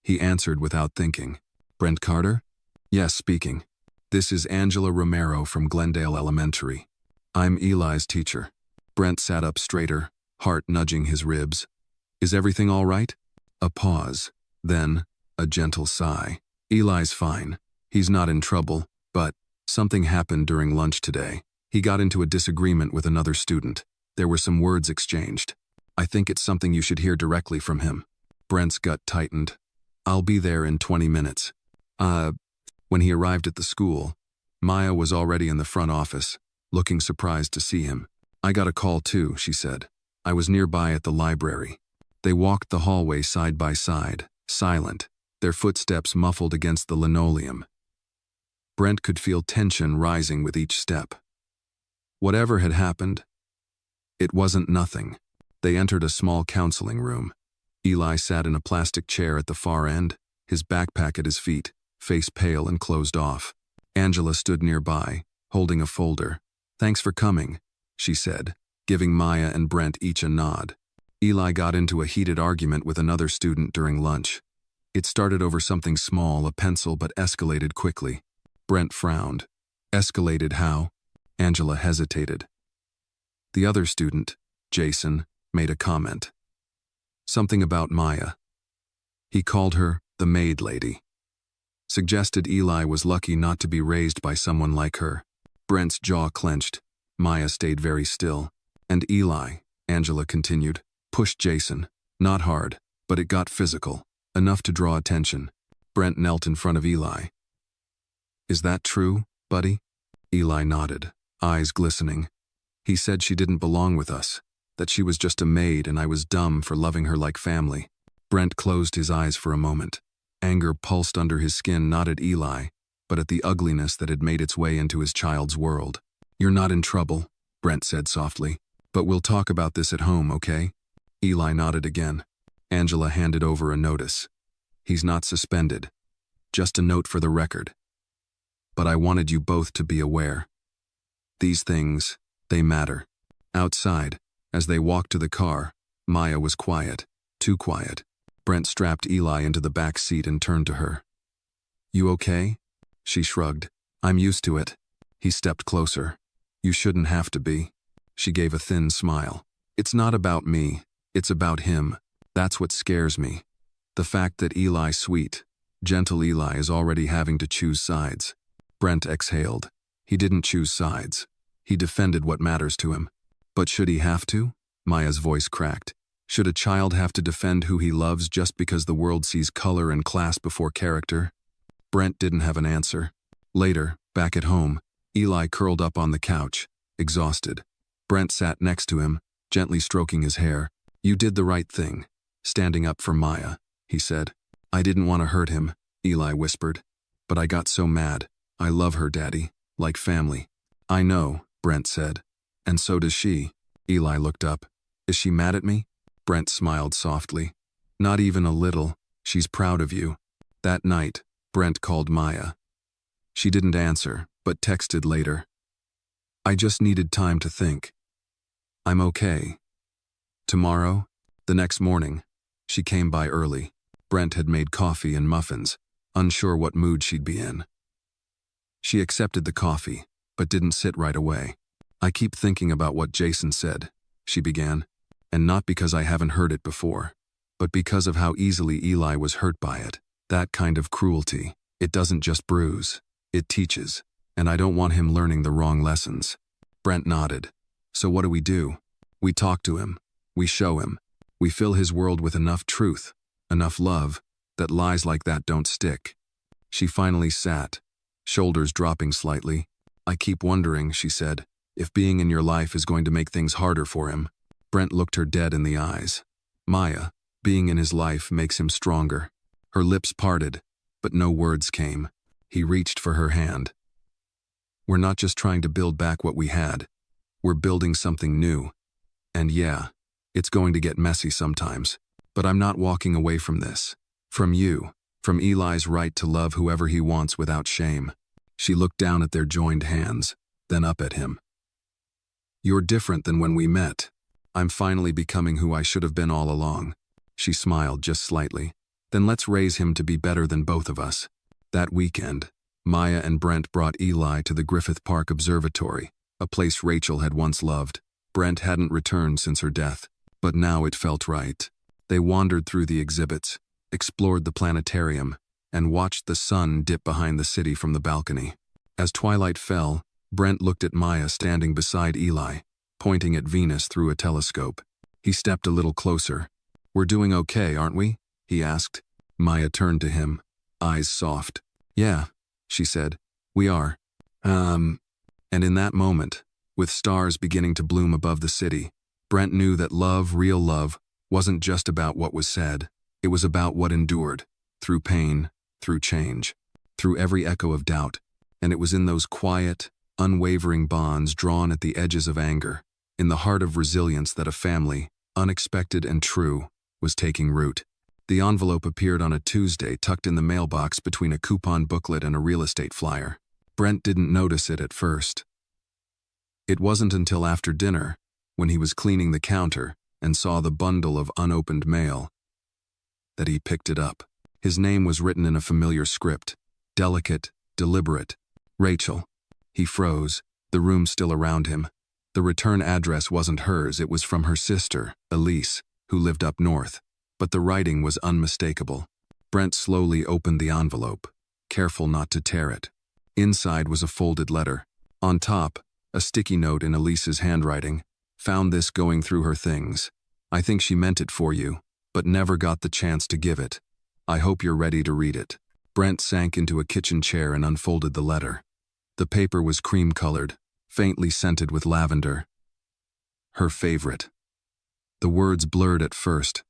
He answered without thinking. "Brent Carter?" "Yes, speaking. This is Angela Romero from Glendale Elementary. I'm Eli's teacher." Brent sat up straighter, heart nudging his ribs. "Is everything all right?" A pause, then a gentle sigh. "Eli's fine. He's not in trouble, but something happened during lunch today. He got into a disagreement with another student. There were some words exchanged. I think it's something you should hear directly from him." Brent's gut tightened. "I'll be there in 20 minutes. When he arrived at the school, Maya was already in the front office, looking surprised to see him. "I got a call too," she said. "I was nearby at the library." They walked the hallway side by side, silent, their footsteps muffled against the linoleum. Brent could feel tension rising with each step. Whatever had happened, it wasn't nothing. They entered a small counseling room. Eli sat in a plastic chair at the far end, his backpack at his feet, face pale and closed off. Angela stood nearby, holding a folder. "Thanks for coming," she said, giving Maya and Brent each a nod. Eli got into a heated argument with another student during lunch. It started over something small, a pencil, but escalated quickly. Brent frowned. "Escalated how?" Angela hesitated. The other student, Jason, made a comment. Something about Maya. He called her the Maid lady. Suggested Eli was lucky not to be raised by someone like her. Brent's jaw clenched. Maya stayed very still. "And Eli," Angela continued, "pushed Jason. Not hard, but it got physical, enough to draw attention." Brent knelt in front of Eli. "Is that true, buddy?" Eli nodded, eyes glistening. "He said she didn't belong with us, that she was just a maid and I was dumb for loving her like family." Brent closed his eyes for a moment. Anger pulsed under his skin, not at Eli, but at the ugliness that had made its way into his child's world. "You're not in trouble," Brent said softly, "but we'll talk about this at home, okay?" Eli nodded again. Angela handed over a notice. "He's not suspended. Just a note for the record. But I wanted you both to be aware. These things, they matter." Outside, as they walked to the car, Maya was quiet, too quiet. Brent strapped Eli into the back seat and turned to her. "You okay?" She shrugged. "I'm used to it." He stepped closer. "You shouldn't have to be." She gave a thin smile. "It's not about me. It's about him. That's what scares me. The fact that Eli, sweet, gentle Eli, is already having to choose sides." Brent exhaled. He didn't choose sides. He defended what matters to him. "But should he have to?" Maya's voice cracked. "Should a child have to defend who he loves just because the world sees color and class before character?" Brent didn't have an answer. Later, back at home, Eli curled up on the couch, exhausted. Brent sat next to him, gently stroking his hair. "You did the right thing, standing up for Maya," he said. "I didn't want to hurt him," Eli whispered. "But I got so mad. I love her, Daddy, like family." "I know," Brent said. "And so does she." Eli looked up. "Is she mad at me?" Brent smiled softly. "Not even a little. She's proud of you." That night, Brent called Maya. She didn't answer, but texted later. "I just needed time to think. I'm okay." Tomorrow, the next morning, she came by early. Brent had made coffee and muffins, unsure what mood she'd be in. She accepted the coffee, but didn't sit right away. "I keep thinking about what Jason said," she began. "And not because I haven't heard it before, but because of how easily Eli was hurt by it. That kind of cruelty, it doesn't just bruise, it teaches." and I don't want him learning the wrong lessons. Brent nodded. So what do? We talk to him. We show him. We fill his world with enough truth, enough love, that lies like that don't stick. She finally sat, shoulders dropping slightly. I keep wondering, she said, if being in your life is going to make things harder for him. Brent looked her dead in the eyes. Maya, being in his life makes him stronger. Her lips parted, but no words came. He reached for her hand. We're not just trying to build back what we had. We're building something new. And yeah, it's going to get messy sometimes. But I'm not walking away from this. From you. From Eli's right to love whoever he wants without shame. She looked down at their joined hands, then up at him. You're different than when we met. I'm finally becoming who I should have been all along. She smiled just slightly. Then let's raise him to be better than both of us. That weekend, Maya and Brent brought Eli to the Griffith Park Observatory, a place Rachel had once loved. Brent hadn't returned since her death, but now it felt right. They wandered through the exhibits, explored the planetarium, and watched the sun dip behind the city from the balcony. As twilight fell, Brent looked at Maya standing beside Eli, pointing at Venus through a telescope. He stepped a little closer. We're doing okay, aren't we? He asked. Maya turned to him, eyes soft. Yeah, she said. We are. And in that moment, with stars beginning to bloom above the city, Brent knew that love, real love, wasn't just about what was said. It was about what endured, through pain, through change, through every echo of doubt. And it was in those quiet, unwavering bonds drawn at the edges of anger, in the heart of resilience that a family, unexpected and true, was taking root. The envelope appeared on a Tuesday, tucked in the mailbox between a coupon booklet and a real estate flyer. Brent didn't notice it at first. It wasn't until after dinner, when he was cleaning the counter and saw the bundle of unopened mail, that he picked it up. His name was written in a familiar script, delicate, deliberate. Rachel. He froze, the room still around him. The return address wasn't hers, it was from her sister, Elise, who lived up north. But the writing was unmistakable. Brent slowly opened the envelope, careful not to tear it. Inside was a folded letter. On top, a sticky note in Elise's handwriting. Found this going through her things. I think she meant it for you, but never got the chance to give it. I hope you're ready to read it. Brent sank into a kitchen chair and unfolded the letter. The paper was cream-colored, faintly scented with lavender. Her favorite. The words blurred at first,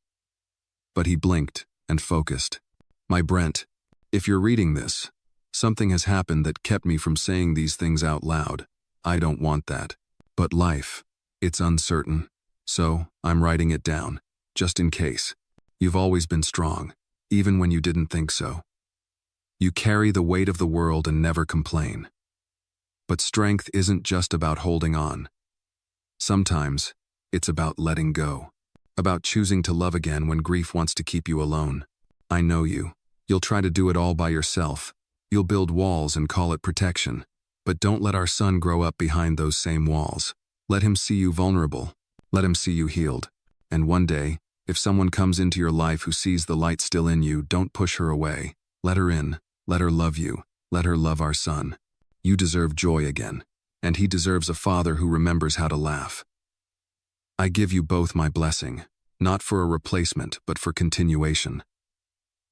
but he blinked and focused. My Brent, if you're reading this, something has happened that kept me from saying these things out loud. I don't want that. But life, it's uncertain. So, I'm writing it down, just in case. You've always been strong, even when you didn't think so. You carry the weight of the world and never complain. But strength isn't just about holding on. Sometimes, it's about letting go. About choosing to love again when grief wants to keep you alone. I know you. You'll try to do it all by yourself. You'll build walls and call it protection. But don't let our son grow up behind those same walls. Let him see you vulnerable. Let him see you healed. And one day, if someone comes into your life who sees the light still in you, don't push her away. Let her in. Let her love you. Let her love our son. You deserve joy again. And he deserves a father who remembers how to laugh. I give you both my blessing, not for a replacement, but for continuation.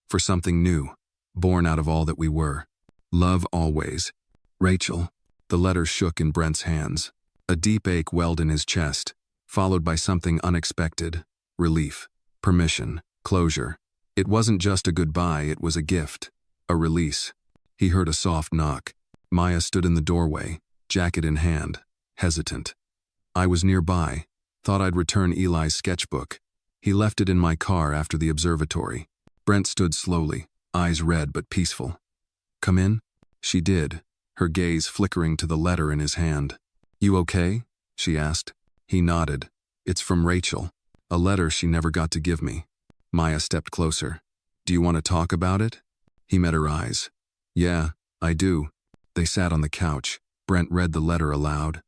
For something new, born out of all that we were. Love always. Rachel. The letter shook in Brent's hands. A deep ache welled in his chest, followed by something unexpected. Relief. Permission. Closure. It wasn't just a goodbye, it was a gift. A release. He heard a soft knock. Maya stood in the doorway, jacket in hand, hesitant. I was nearby. Thought I'd return Eli's sketchbook. He left it in my car after the observatory. Brent stood slowly, eyes red but peaceful. Come in? She did, her gaze flickering to the letter in his hand. You okay? She asked. He nodded. It's from Rachel. A letter she never got to give me. Maya stepped closer. Do you want to talk about it? He met her eyes. Yeah, I do. They sat on the couch. Brent read the letter aloud.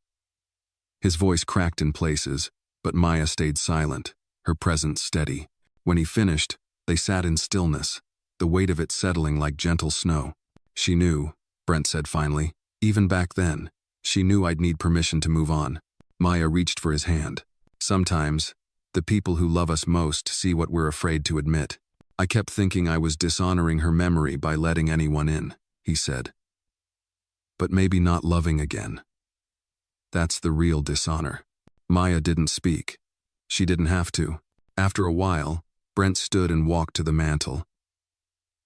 His voice cracked in places, but Maya stayed silent, her presence steady. When he finished, they sat in stillness, the weight of it settling like gentle snow. She knew, Brent said finally. Even back then, she knew I'd need permission to move on. Maya reached for his hand. Sometimes, the people who love us most see what we're afraid to admit. I kept thinking I was dishonoring her memory by letting anyone in, he said. But maybe not loving again. That's the real dishonor. Maya didn't speak. She didn't have to. After a while, Brent stood and walked to the mantel.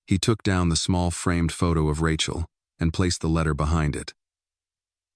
He took down the small framed photo of Rachel and placed the letter behind it.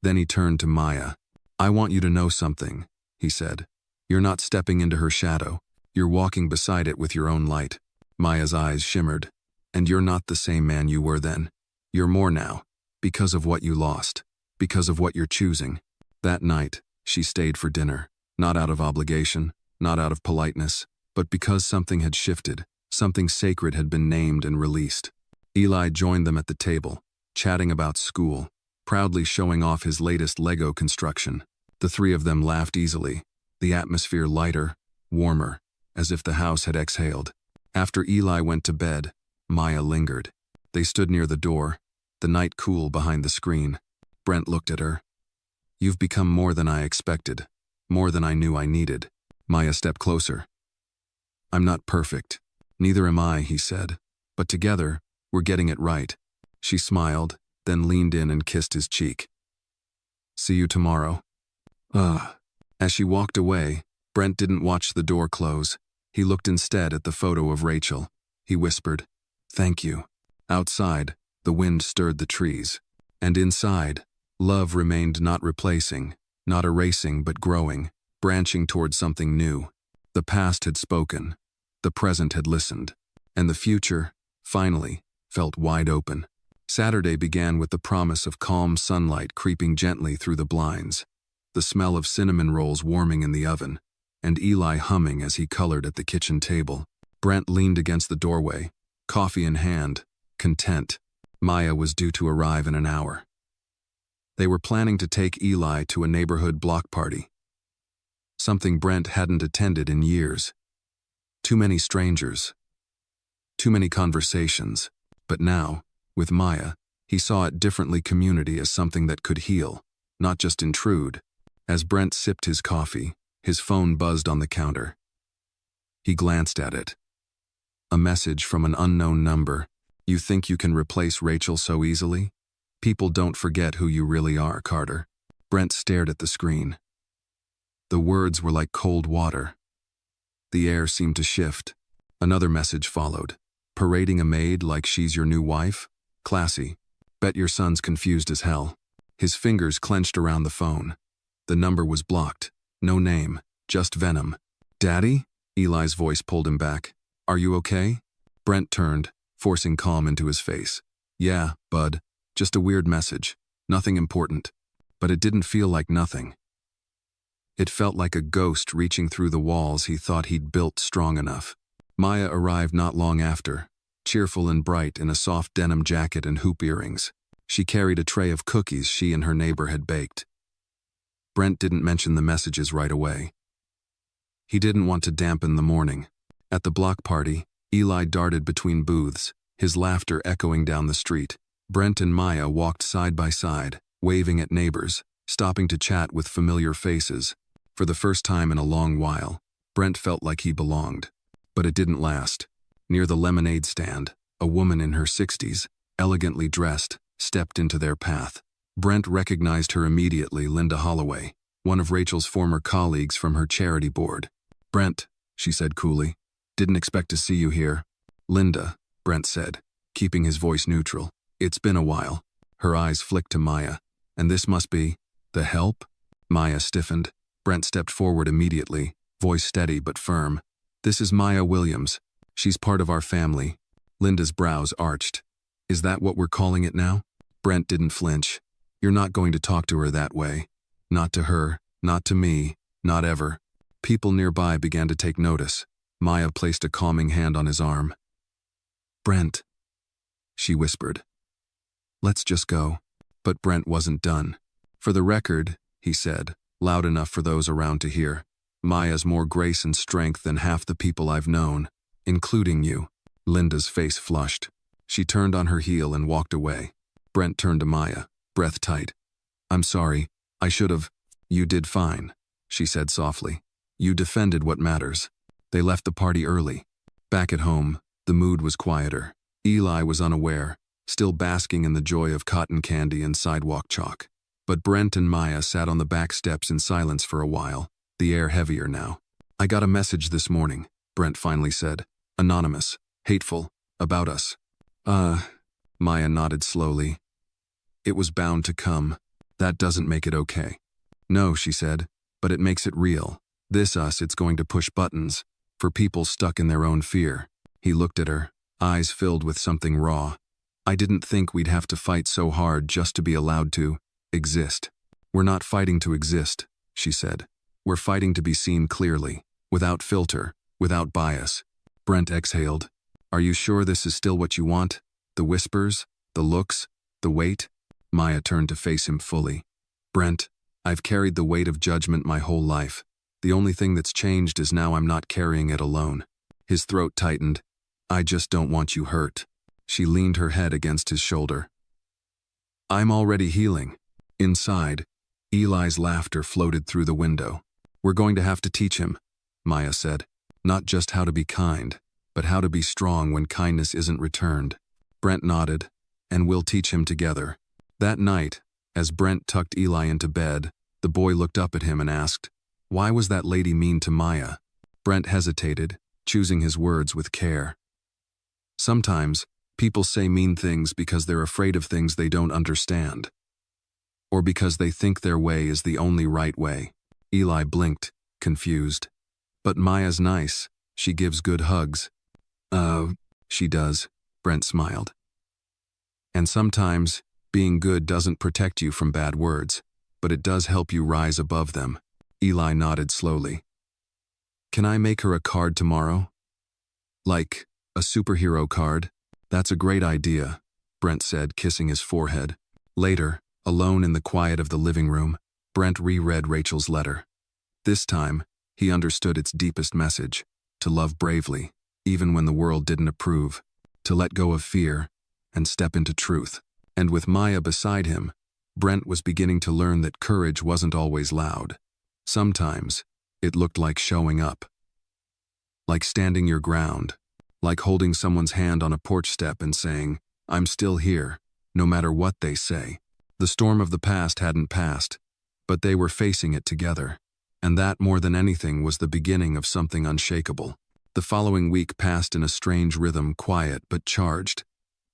Then he turned to Maya. I want you to know something, he said. You're not stepping into her shadow. You're walking beside it with your own light. Maya's eyes shimmered. And you're not the same man you were then. You're more now, because of what you lost, because of what you're choosing. That night, she stayed for dinner, not out of obligation, not out of politeness, but because something had shifted, something sacred had been named and released. Eli joined them at the table, chatting about school, proudly showing off his latest Lego construction. The three of them laughed easily, the atmosphere lighter, warmer, as if the house had exhaled. After Eli went to bed, Maya lingered. They stood near the door, the night cool behind the screen. Brent looked at her. You've become more than I expected, more than I knew I needed. Maya stepped closer. I'm not perfect. Neither am I, he said. But together, we're getting it right. She smiled, then leaned in and kissed his cheek. See you tomorrow. As she walked away, Brent didn't watch the door close. He looked instead at the photo of Rachel. He whispered, Thank you. Outside, the wind stirred the trees. And inside, love remained not replacing, not erasing but growing, branching toward something new. The past had spoken. The present had listened. And the future, finally, felt wide open. Saturday began with the promise of calm sunlight creeping gently through the blinds, the smell of cinnamon rolls warming in the oven, and Eli humming as he colored at the kitchen table. Brent leaned against the doorway, coffee in hand, content. Maya was due to arrive in an hour. They were planning to take Eli to a neighborhood block party. Something Brent hadn't attended in years. Too many strangers. Too many conversations. But now, with Maya, he saw it differently. Community as something that could heal, not just intrude. As Brent sipped his coffee, his phone buzzed on the counter. He glanced at it. A message from an unknown number. You think you can replace Rachel so easily? People don't forget who you really are, Carter. Brent stared at the screen. The words were like cold water. The air seemed to shift. Another message followed. Parading a maid like she's your new wife? Classy. Bet your son's confused as hell. His fingers clenched around the phone. The number was blocked. No name, just venom. Daddy? Eli's voice pulled him back. Are you okay? Brent turned, forcing calm into his face. Yeah, bud. Just a weird message. Nothing important. But it didn't feel like nothing. It felt like a ghost reaching through the walls he thought he'd built strong enough. Maya arrived not long after, cheerful and bright in a soft denim jacket and hoop earrings. She carried a tray of cookies she and her neighbor had baked. Brent didn't mention the messages right away. He didn't want to dampen the morning. At the block party, Eli darted between booths, his laughter echoing down the street. Brent and Maya walked side by side, waving at neighbors, stopping to chat with familiar faces. For the first time in a long while, Brent felt like he belonged. But it didn't last. Near the lemonade stand, a woman in her 60s, elegantly dressed, stepped into their path. Brent recognized her immediately. Linda Holloway, one of Rachel's former colleagues from her charity board. Brent, she said coolly, didn't expect to see you here. Linda, Brent said, keeping his voice neutral. It's been a while. Her eyes flicked to Maya. And this must be the help? Maya stiffened. Brent stepped forward immediately, voice steady but firm. This is Maya Williams. She's part of our family. Linda's brows arched. Is that what we're calling it now? Brent didn't flinch. You're not going to talk to her that way. Not to her, not to me, not ever. People nearby began to take notice. Maya placed a calming hand on his arm. Brent, she whispered. Let's just go. But Brent wasn't done. For the record, he said, loud enough for those around to hear, Maya's more grace and strength than half the people I've known, including you. Linda's face flushed. She turned on her heel and walked away. Brent turned to Maya. breath tight. I'm sorry, I should have. You did fine, she said softly. You defended what matters. They left the party early. Back at home, the mood was quieter. Eli was unaware, still basking in the joy of cotton candy and sidewalk chalk. But Brent and Maya sat on the back steps in silence for a while, the air heavier now. I got a message this morning, Brent finally said. Anonymous, hateful, about us. Maya nodded slowly. It was bound to come. That doesn't make it okay. No, she said, but it makes it real. This us, it's going to push buttons. For people stuck in their own fear. He looked at her, eyes filled with something raw. I didn't think we'd have to fight so hard just to be allowed to exist. We're not fighting to exist, she said. We're fighting to be seen clearly, without filter, without bias. Brent exhaled. Are you sure this is still what you want? The whispers, the looks, the weight? Maya turned to face him fully. Brent, I've carried the weight of judgment my whole life. The only thing that's changed is now I'm not carrying it alone. His throat tightened. I just don't want you hurt. She leaned her head against his shoulder. I'm already healing. Inside, Eli's laughter floated through the window. We're going to have to teach him, Maya said. Not just how to be kind, but how to be strong when kindness isn't returned. Brent nodded, and we'll teach him together. That night, as Brent tucked Eli into bed, the boy looked up at him and asked, why was that lady mean to Maya? Brent hesitated, choosing his words with care. Sometimes, people say mean things because they're afraid of things they don't understand. Or because they think their way is the only right way. Eli blinked, confused. But Maya's nice. She gives good hugs. She does, Brent smiled. And sometimes, being good doesn't protect you from bad words, but it does help you rise above them. Eli nodded slowly. Can I make her a card tomorrow? Like, a superhero card? That's a great idea, Brent said, kissing his forehead. Later, alone in the quiet of the living room, Brent reread Rachel's letter. This time, he understood its deepest message: to love bravely, even when the world didn't approve, to let go of fear, and step into truth. And with Maya beside him, Brent was beginning to learn that courage wasn't always loud. Sometimes, it looked like showing up. Like standing your ground. Like holding someone's hand on a porch step and saying, I'm still here, no matter what they say. The storm of the past hadn't passed, but they were facing it together. And that, more than anything, was the beginning of something unshakable. The following week passed in a strange rhythm, quiet but charged,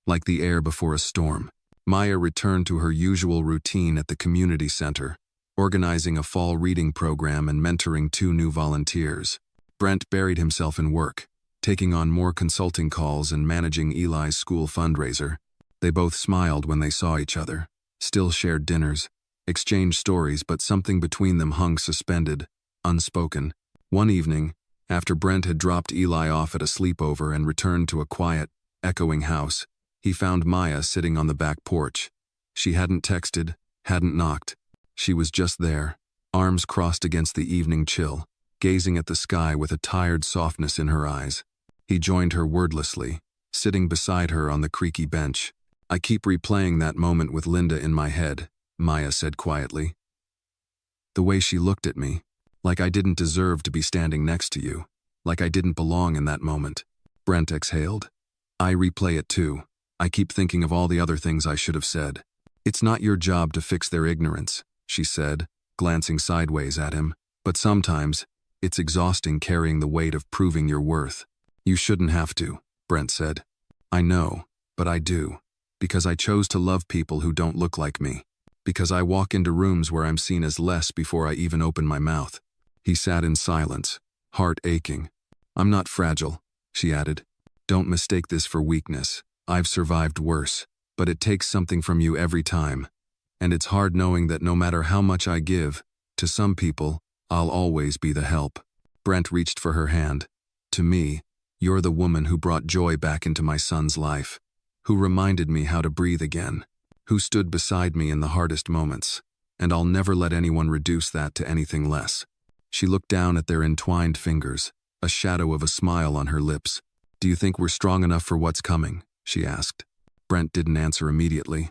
like the air before a storm. Maya returned to her usual routine at the community center, organizing a fall reading program and mentoring 2 new volunteers. Brent buried himself in work, taking on more consulting calls and managing Eli's school fundraiser. They both smiled when they saw each other, still shared dinners, exchanged stories, but something between them hung suspended, unspoken. One evening, after Brent had dropped Eli off at a sleepover and returned to a quiet, echoing house, he found Maya sitting on the back porch. She hadn't texted, hadn't knocked. She was just there, arms crossed against the evening chill, gazing at the sky with a tired softness in her eyes. He joined her wordlessly, sitting beside her on the creaky bench. I keep replaying that moment with Linda in my head, Maya said quietly. The way she looked at me, like I didn't deserve to be standing next to you, like I didn't belong in that moment. Brent exhaled. I replay it too. I keep thinking of all the other things I should have said. It's not your job to fix their ignorance, she said, glancing sideways at him. But sometimes, it's exhausting carrying the weight of proving your worth. You shouldn't have to, Brent said. I know, but I do. Because I chose to love people who don't look like me. Because I walk into rooms where I'm seen as less before I even open my mouth. He sat in silence, heart aching. I'm not fragile, she added. Don't mistake this for weakness. I've survived worse, but it takes something from you every time. And it's hard knowing that no matter how much I give, to some people, I'll always be the help. Brent reached for her hand. To me, you're the woman who brought joy back into my son's life, who reminded me how to breathe again, who stood beside me in the hardest moments, and I'll never let anyone reduce that to anything less. She looked down at their entwined fingers, a shadow of a smile on her lips. Do you think we're strong enough for what's coming? She asked. Brent didn't answer immediately.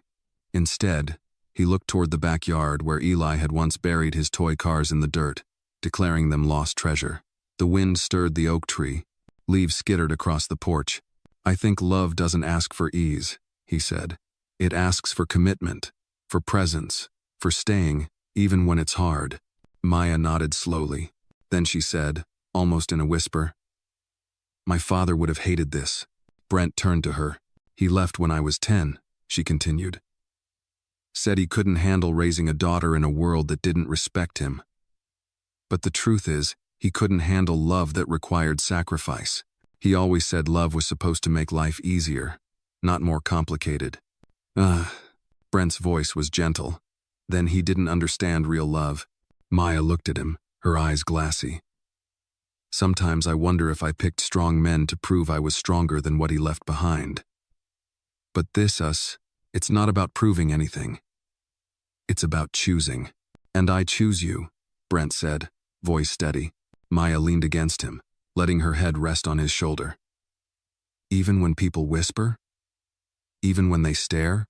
Instead, He looked toward the backyard where Eli had once buried his toy cars in the dirt, declaring them lost treasure. The wind stirred the oak tree. Leaves skittered across the porch. "I think love doesn't ask for ease," he said. "It asks for commitment, for presence, for staying, even when it's hard." Maya nodded slowly. Then she said, almost in a whisper, "My father would have hated this." Brent turned to her. "He left when I was 10, she continued. Said he couldn't handle raising a daughter in a world that didn't respect him. But the truth is, he couldn't handle love that required sacrifice. He always said love was supposed to make life easier, not more complicated." Brent's voice was gentle. Then he didn't understand real love. Maya looked at him, her eyes glassy. "Sometimes I wonder if I picked strong men to prove I was stronger than what he left behind. But it's not about proving anything. It's about choosing. And I choose you," Brent said, voice steady. Maya leaned against him, letting her head rest on his shoulder. "Even when people whisper? Even when they stare?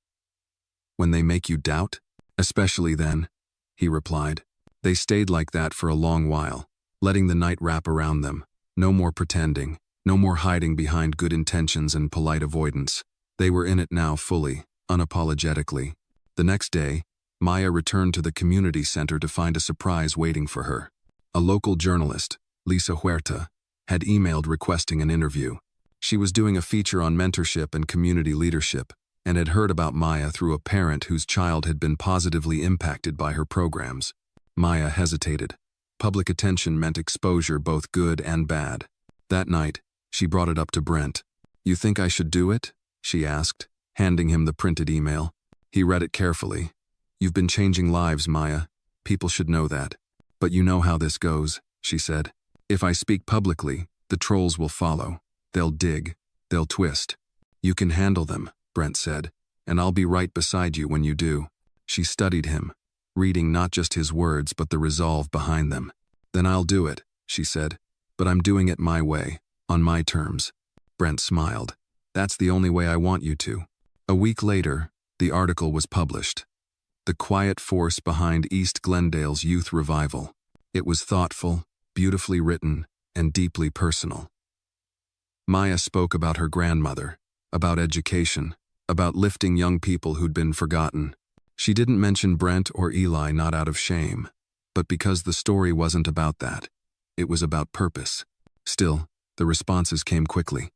When they make you doubt?" "Especially then," he replied. They stayed like that for a long while, letting the night wrap around them. No more pretending, no more hiding behind good intentions and polite avoidance. They were in it now fully, unapologetically. The next day, Maya returned to the community center to find a surprise waiting for her. A local journalist, Lisa Huerta, had emailed requesting an interview. She was doing a feature on mentorship and community leadership, and had heard about Maya through a parent whose child had been positively impacted by her programs. Maya hesitated. Public attention meant exposure, both good and bad. That night, she brought it up to Brent. "You think I should do it?" she asked, handing him the printed email. He read it carefully. "You've been changing lives, Maya. People should know that. But you know how this goes," she said. "If I speak publicly, the trolls will follow. They'll dig. They'll twist. You can handle them," Brent said, "and I'll be right beside you when you do." She studied him, reading not just his words but the resolve behind them. "Then I'll do it," she said. "But I'm doing it my way, on my terms." Brent smiled. "That's the only way I want you to." A week later, the article was published. "The Quiet Force Behind East Glendale's Youth Revival." It was thoughtful, beautifully written, and deeply personal. Maya spoke about her grandmother, about education, about lifting young people who'd been forgotten. She didn't mention Brent or Eli, not out of shame, but because the story wasn't about that. It was about purpose. Still, the responses came quickly.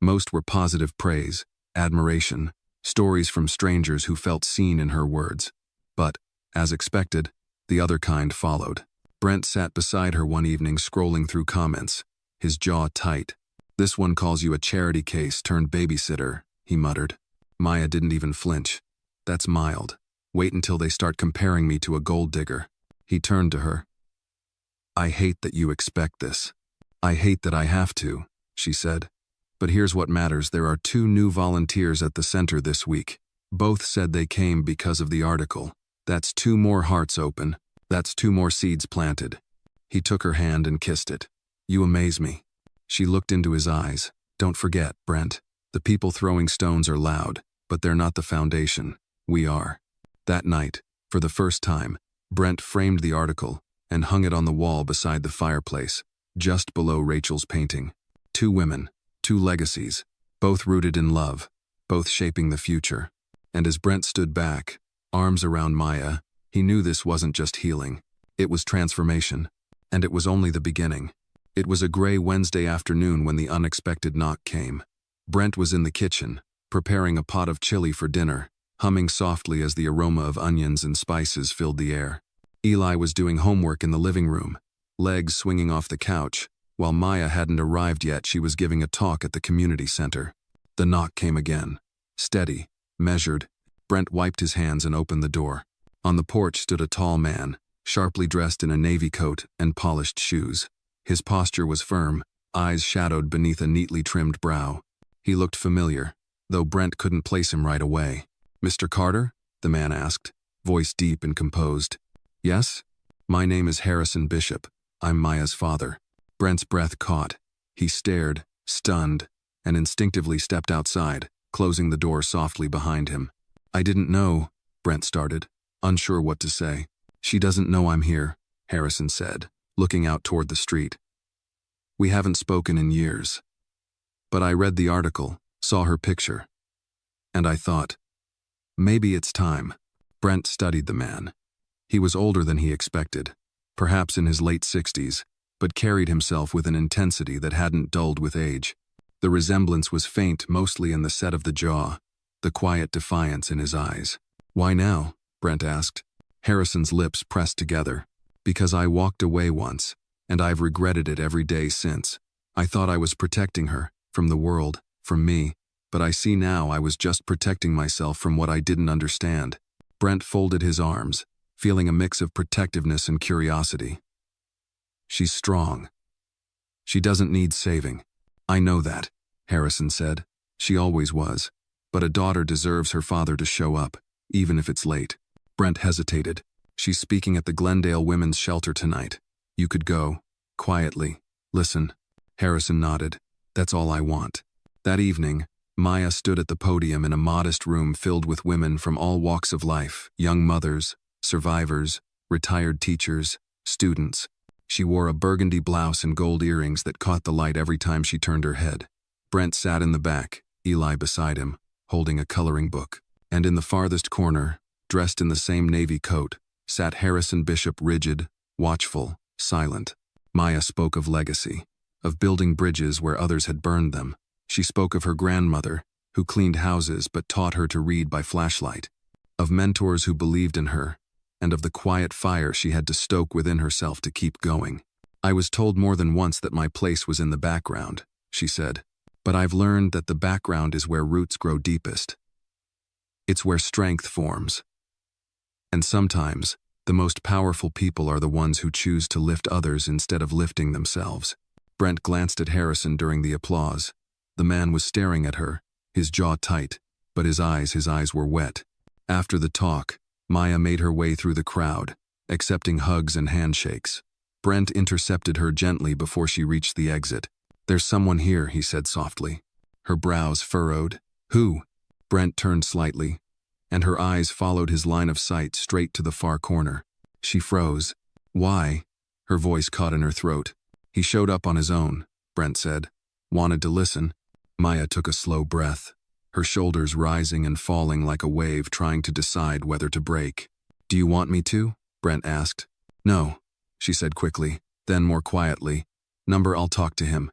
Most were positive praise, admiration, stories from strangers who felt seen in her words. But, as expected, the other kind followed. Brent sat beside her one evening scrolling through comments, his jaw tight. "This one calls you a charity case turned babysitter," he muttered. Maya didn't even flinch. "That's mild. Wait until they start comparing me to a gold digger." He turned to her. "I hate that you expect this. I hate that I have to," she said. "But here's what matters. There are 2 new volunteers at the center this week. Both said they came because of the article. That's 2 more hearts open. That's 2 more seeds planted." He took her hand and kissed it. "You amaze me." She looked into his eyes. "Don't forget, Brent, the people throwing stones are loud, but they're not the foundation. We are." That night, for the first time, Brent framed the article and hung it on the wall beside the fireplace, just below Rachel's painting. 2 women, 2 legacies, both rooted in love, both shaping the future. And as Brent stood back, arms around Maya, he knew this wasn't just healing. It was transformation. And it was only the beginning. It was a gray Wednesday afternoon when the unexpected knock came. Brent was in the kitchen, preparing a pot of chili for dinner, humming softly as the aroma of onions and spices filled the air. Eli was doing homework in the living room, legs swinging off the couch. While Maya hadn't arrived yet, she was giving a talk at the community center. The knock came again. Steady, measured. Brent wiped his hands and opened the door. On the porch stood a tall man, sharply dressed in a navy coat and polished shoes. His posture was firm, eyes shadowed beneath a neatly trimmed brow. He looked familiar, though Brent couldn't place him right away. "Mr. Carter?" the man asked, voice deep and composed. "Yes? My name is Harrison Bishop. I'm Maya's father." Brent's breath caught. He stared, stunned, and instinctively stepped outside, closing the door softly behind him. "I didn't know," Brent started. unsure what to say. "She doesn't know I'm here," Harrison said, looking out toward the street. "We haven't spoken in years. But I read the article, saw her picture. And I thought, maybe it's time." Brent studied the man. He was older than he expected, perhaps in his late 60s, but carried himself with an intensity that hadn't dulled with age. The resemblance was faint, mostly in the set of the jaw, the quiet defiance in his eyes. "Why now?" Brent asked. Harrison's lips pressed together. "Because I walked away once, and I've regretted it every day since. I thought I was protecting her, from the world, from me, but I see now I was just protecting myself from what I didn't understand." Brent folded his arms, feeling a mix of protectiveness and curiosity. "She's strong. She doesn't need saving." "I know that," Harrison said. "She always was. But a daughter deserves her father to show up, even if it's late." Brent hesitated. "She's speaking at the Glendale Women's Shelter tonight. You could go, quietly, listen." Harrison nodded. "That's all I want." That evening, Maya stood at the podium in a modest room filled with women from all walks of life, young mothers, survivors, retired teachers, students. She wore a burgundy blouse and gold earrings that caught the light every time she turned her head. Brent sat in the back, Eli beside him, holding a coloring book. And in the farthest corner, dressed in the same navy coat, sat Harrison Bishop, rigid, watchful, silent. Maya spoke of legacy, of building bridges where others had burned them. She spoke of her grandmother, who cleaned houses but taught her to read by flashlight, of mentors who believed in her, and of the quiet fire she had to stoke within herself to keep going. "I was told more than once that my place was in the background," she said, "but I've learned that the background is where roots grow deepest. It's where strength forms. And sometimes, the most powerful people are the ones who choose to lift others instead of lifting themselves." Brent glanced at Harrison during the applause. The man was staring at her, his jaw tight, but his eyes were wet. After the talk, Maya made her way through the crowd, accepting hugs and handshakes. Brent intercepted her gently before she reached the exit. "There's someone here," he said softly. Her brows furrowed. "Who?" Brent turned slightly, and her eyes followed his line of sight straight to the far corner. She froze. "Why?" Her voice caught in her throat. "He showed up on his own," Brent said. "Wanted to listen." Maya took a slow breath, her shoulders rising and falling like a wave trying to decide whether to break. "Do you want me to?" Brent asked. "No," she said quickly, then more quietly. "Number, I'll talk to him."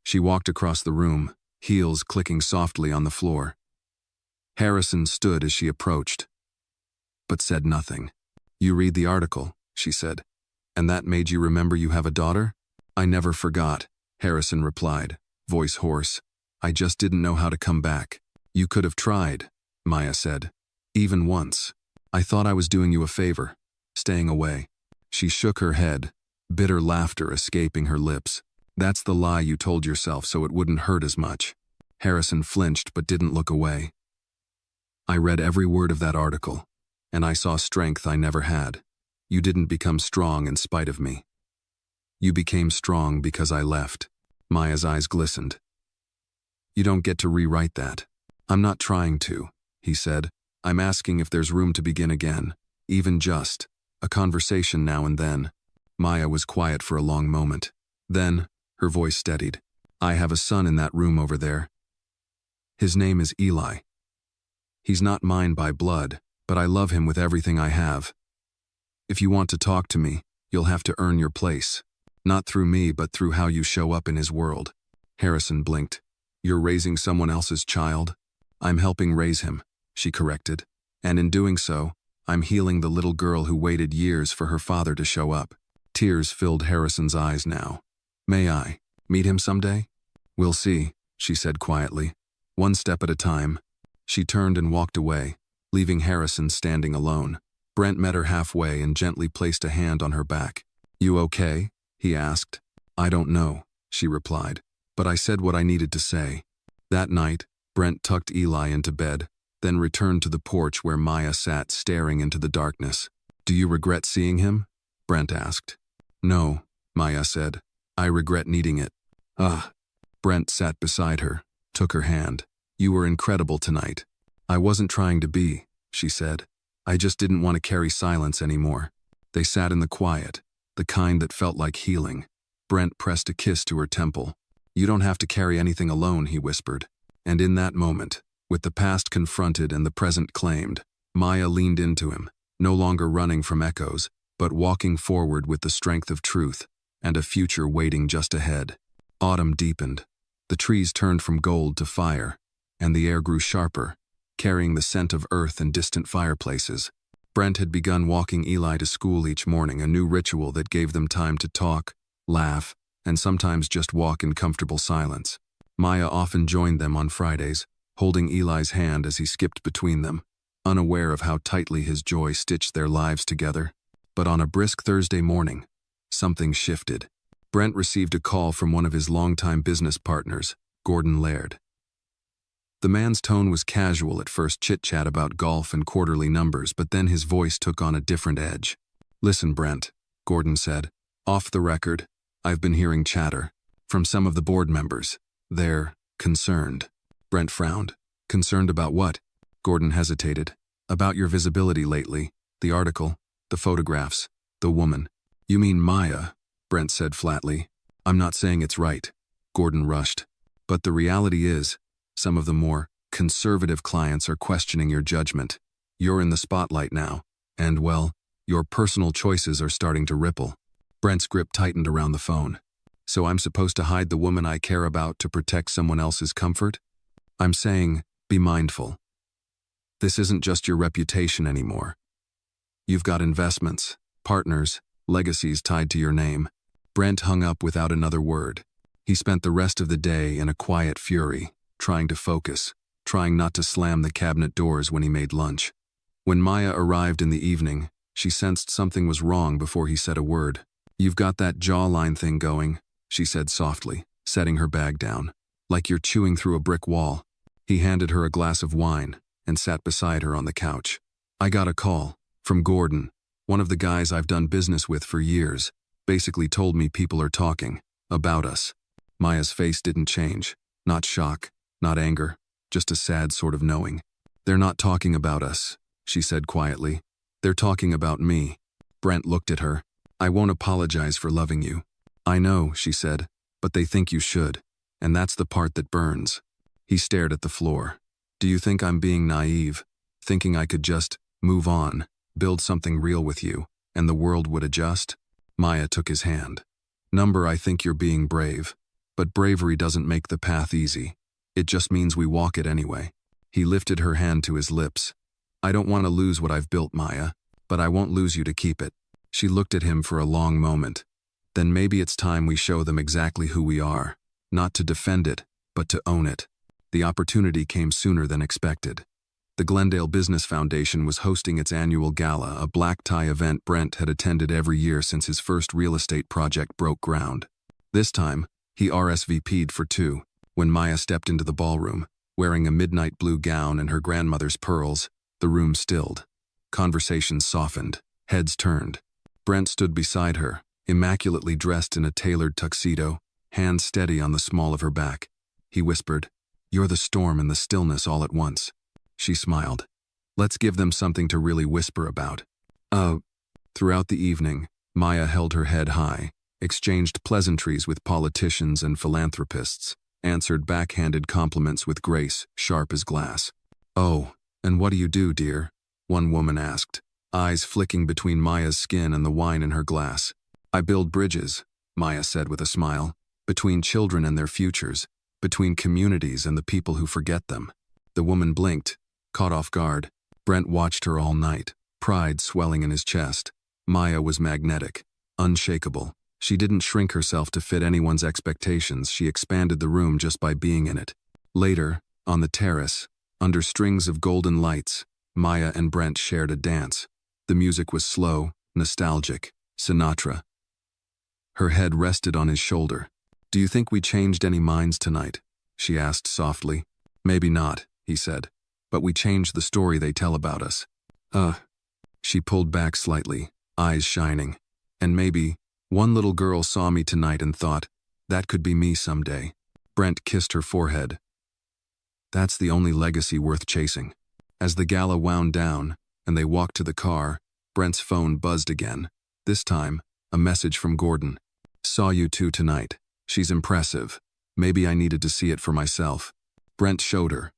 She walked across the room, heels clicking softly on the floor. Harrison stood as she approached, but said nothing. "You read the article," she said, "and that made you remember you have a daughter?" "I never forgot," Harrison replied, voice hoarse. "I just didn't know how to come back." "You could have tried," Maya said. "Even once. I thought I was doing you a favor, staying away." She shook her head, bitter laughter escaping her lips. "That's the lie you told yourself so it wouldn't hurt as much." Harrison flinched but didn't look away. "I read every word of that article, and I saw strength I never had. You didn't become strong in spite of me. You became strong because I left." Maya's eyes glistened. "You don't get to rewrite that." "I'm not trying to," he said. "I'm asking if there's room to begin again, even just a conversation now and then." Maya was quiet for a long moment. Then, her voice steadied. "I have a son in that room over there. His name is Eli. He's not mine by blood, but I love him with everything I have. If you want to talk to me, you'll have to earn your place. Not through me, but through how you show up in his world." Harrison blinked. "You're raising someone else's child?" "I'm helping raise him," she corrected. "And in doing so, I'm healing the little girl who waited years for her father to show up." Tears filled Harrison's eyes now. "May I meet him someday?" "We'll see," she said quietly. "One step at a time." She turned and walked away, leaving Harrison standing alone. Brent met her halfway and gently placed a hand on her back. "You okay?" he asked. "I don't know," she replied, "but I said what I needed to say." That night, Brent tucked Eli into bed, then returned to the porch where Maya sat staring into the darkness. "Do you regret seeing him?" Brent asked. "No," Maya said. "I regret needing it." "Ah." Brent sat beside her, took her hand. "You were incredible tonight." "I wasn't trying to be," she said. I just didn't want to carry silence anymore. They sat in the quiet, the kind that felt like healing. Brent pressed a kiss to her temple. You don't have to carry anything alone, he whispered. And in that moment, with the past confronted and the present claimed, Maya leaned into him, no longer running from echoes, but walking forward with the strength of truth, and a future waiting just ahead. Autumn deepened. The trees turned from gold to fire, and the air grew sharper, carrying the scent of earth and distant fireplaces. Brent had begun walking Eli to school each morning, a new ritual that gave them time to talk, laugh, and sometimes just walk in comfortable silence. Maya often joined them on Fridays, holding Eli's hand as he skipped between them, unaware of how tightly his joy stitched their lives together. But on a brisk Thursday morning, something shifted. Brent received a call from one of his longtime business partners, Gordon Laird. The man's tone was casual at first, chit-chat about golf and quarterly numbers, but then his voice took on a different edge. Listen, Brent, Gordon said. Off the record, I've been hearing chatter from some of the board members. They're concerned. Brent frowned. Concerned about what? Gordon hesitated. About your visibility lately, the article, the photographs, the woman. You mean Maya, Brent said flatly. I'm not saying it's right, Gordon rushed. But the reality is, some of the more conservative clients are questioning your judgment. You're in the spotlight now, and, well, your personal choices are starting to ripple. Brent's grip tightened around the phone. So I'm supposed to hide the woman I care about to protect someone else's comfort? I'm saying, be mindful. This isn't just your reputation anymore. You've got investments, partners, legacies tied to your name. Brent hung up without another word. He spent the rest of the day in a quiet fury, trying to focus, trying not to slam the cabinet doors when he made lunch. When Maya arrived in the evening, she sensed something was wrong before he said a word. You've got that jawline thing going, she said softly, setting her bag down. Like you're chewing through a brick wall. He handed her a glass of wine and sat beside her on the couch. I got a call from Gordon, one of the guys I've done business with for years, basically told me people are talking about us. Maya's face didn't change. Not shock, not anger, just a sad sort of knowing. They're not talking about us, she said quietly. They're talking about me. Brent looked at her. I won't apologize for loving you. I know, she said, but they think you should. And that's the part that burns. He stared at the floor. Do you think I'm being naive, thinking I could just move on, build something real with you, and the world would adjust? Maya took his hand. I think you're being brave. But bravery doesn't make the path easy. It just means we walk it anyway. He lifted her hand to his lips. I don't want to lose what I've built, Maya, but I won't lose you to keep it. She looked at him for a long moment. Then maybe it's time we show them exactly who we are. Not to defend it, but to own it. The opportunity came sooner than expected. The Glendale Business Foundation was hosting its annual gala, a black tie event Brent had attended every year since his first real estate project broke ground. This time, he RSVP'd for two. When Maya stepped into the ballroom, wearing a midnight blue gown and her grandmother's pearls, the room stilled. Conversations softened, heads turned. Brent stood beside her, immaculately dressed in a tailored tuxedo, hands steady on the small of her back. He whispered, You're the storm and the stillness all at once. She smiled. Let's give them something to really whisper about. Throughout the evening, Maya held her head high, exchanged pleasantries with politicians and philanthropists, answered backhanded compliments with grace, sharp as glass. Oh, and what do you do, dear? One woman asked, eyes flicking between Maya's skin and the wine in her glass. I build bridges, Maya said with a smile, between children and their futures, between communities and the people who forget them. The woman blinked, caught off guard. Brent watched her all night, pride swelling in his chest. Maya was magnetic, unshakable. She didn't shrink herself to fit anyone's expectations. She expanded the room just by being in it. Later, on the terrace, under strings of golden lights, Maya and Brent shared a dance. The music was slow, nostalgic, Sinatra. Her head rested on his shoulder. Do you think we changed any minds tonight? She asked softly. Maybe not, he said. But we changed the story they tell about us. She pulled back slightly, eyes shining. And maybe, one little girl saw me tonight and thought, that could be me someday. Brent kissed her forehead. That's the only legacy worth chasing. As the gala wound down, and they walked to the car. Brent's phone buzzed again. This time, a message from Gordon. Saw you two tonight. She's impressive. Maybe I needed to see it for myself. Brent showed her.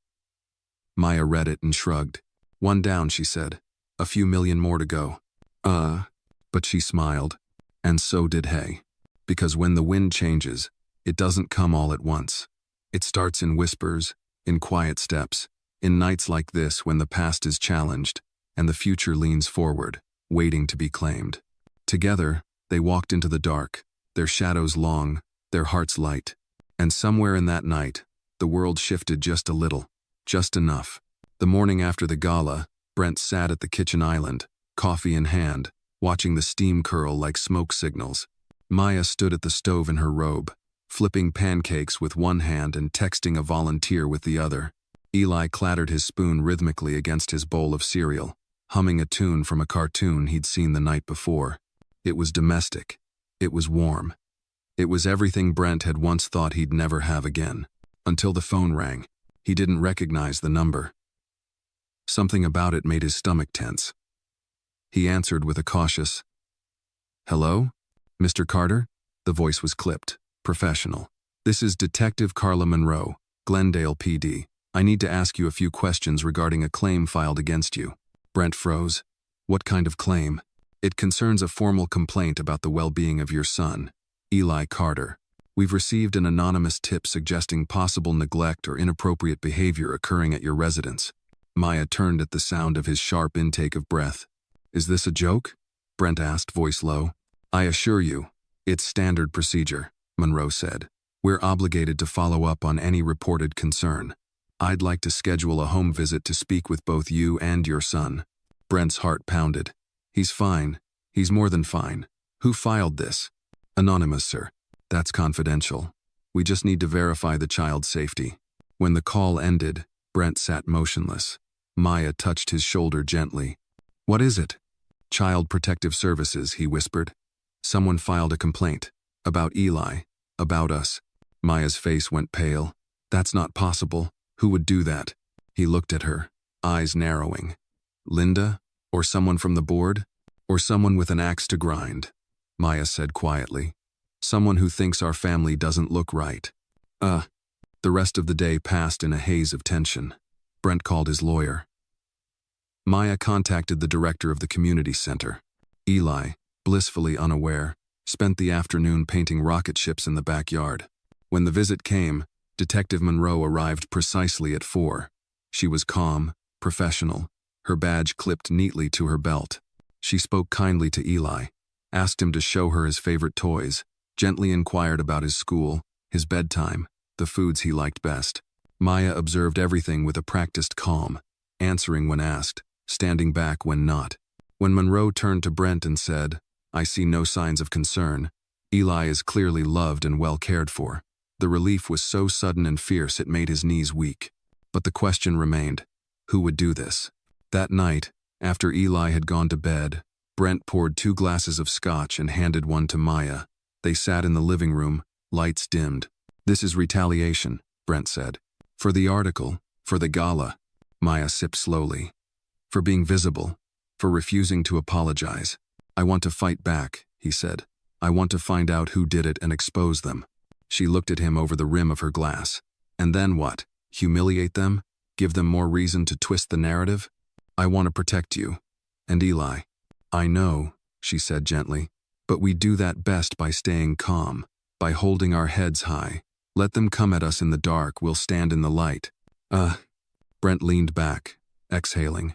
Maya read it and shrugged. One down, she said. A few million more to go. But she smiled. And so did Hay. Because when the wind changes, it doesn't come all at once. It starts in whispers, in quiet steps, in nights like this when the past is challenged and the future leans forward, waiting to be claimed. Together, they walked into the dark, their shadows long, their hearts light. And somewhere in that night, the world shifted just a little, just enough. The morning after the gala, Brent sat at the kitchen island, coffee in hand, watching the steam curl like smoke signals. Maya stood at the stove in her robe, flipping pancakes with one hand and texting a volunteer with the other. Eli clattered his spoon rhythmically against his bowl of cereal, humming a tune from a cartoon he'd seen the night before. It was domestic. It was warm. It was everything Brent had once thought he'd never have again. Until the phone rang. He didn't recognize the number. Something about it made his stomach tense. He answered with a cautious, "Hello? Mr. Carter?" The voice was clipped, professional. "This is Detective Carla Monroe, Glendale PD. I need to ask you a few questions regarding a claim filed against you." Brent froze. "What kind of claim?" "It concerns a formal complaint about the well-being of your son, Eli Carter. We've received an anonymous tip suggesting possible neglect or inappropriate behavior occurring at your residence." Maya turned at the sound of his sharp intake of breath. "Is this a joke?" Brent asked, voice low. "I assure you, it's standard procedure," Monroe said. "We're obligated to follow up on any reported concern. I'd like to schedule a home visit to speak with both you and your son." Brent's heart pounded. "He's fine. He's more than fine. Who filed this?" "Anonymous, sir. That's confidential. We just need to verify the child's safety." When the call ended, Brent sat motionless. Maya touched his shoulder gently. "What is it?" "Child Protective Services," he whispered. "Someone filed a complaint. About Eli. About us." Maya's face went pale. "That's not possible. Who would do that?" He looked at her, eyes narrowing. "Linda? Or someone from the board? Or someone with an axe to grind?" Maya said quietly. "Someone who thinks our family doesn't look right." The rest of the day passed in a haze of tension. Brent called his lawyer. Maya contacted the director of the community center. Eli, blissfully unaware, spent the afternoon painting rocket ships in the backyard. When the visit came, Detective Monroe arrived precisely at 4. She was calm, professional, her badge clipped neatly to her belt. She spoke kindly to Eli, asked him to show her his favorite toys, gently inquired about his school, his bedtime, the foods he liked best. Maya observed everything with a practiced calm, answering when asked, standing back when not. When Monroe turned to Brent and said, "I see no signs of concern. Eli is clearly loved and well cared for," the relief was so sudden and fierce it made his knees weak. But the question remained, who would do this? That night, after Eli had gone to bed, Brent poured 2 glasses of scotch and handed one to Maya. They sat in the living room, lights dimmed. "This is retaliation," Brent said. "For the article, for the gala." Maya sipped slowly. "For being visible, for refusing to apologize. I want to fight back," he said. "I want to find out who did it and expose them." She looked at him over the rim of her glass. "And then what? Humiliate them? Give them more reason to twist the narrative? I want to protect you. And Eli." "I know," she said gently. "But we do that best by staying calm, by holding our heads high. Let them come at us in the dark, we'll stand in the light." Brent leaned back, exhaling.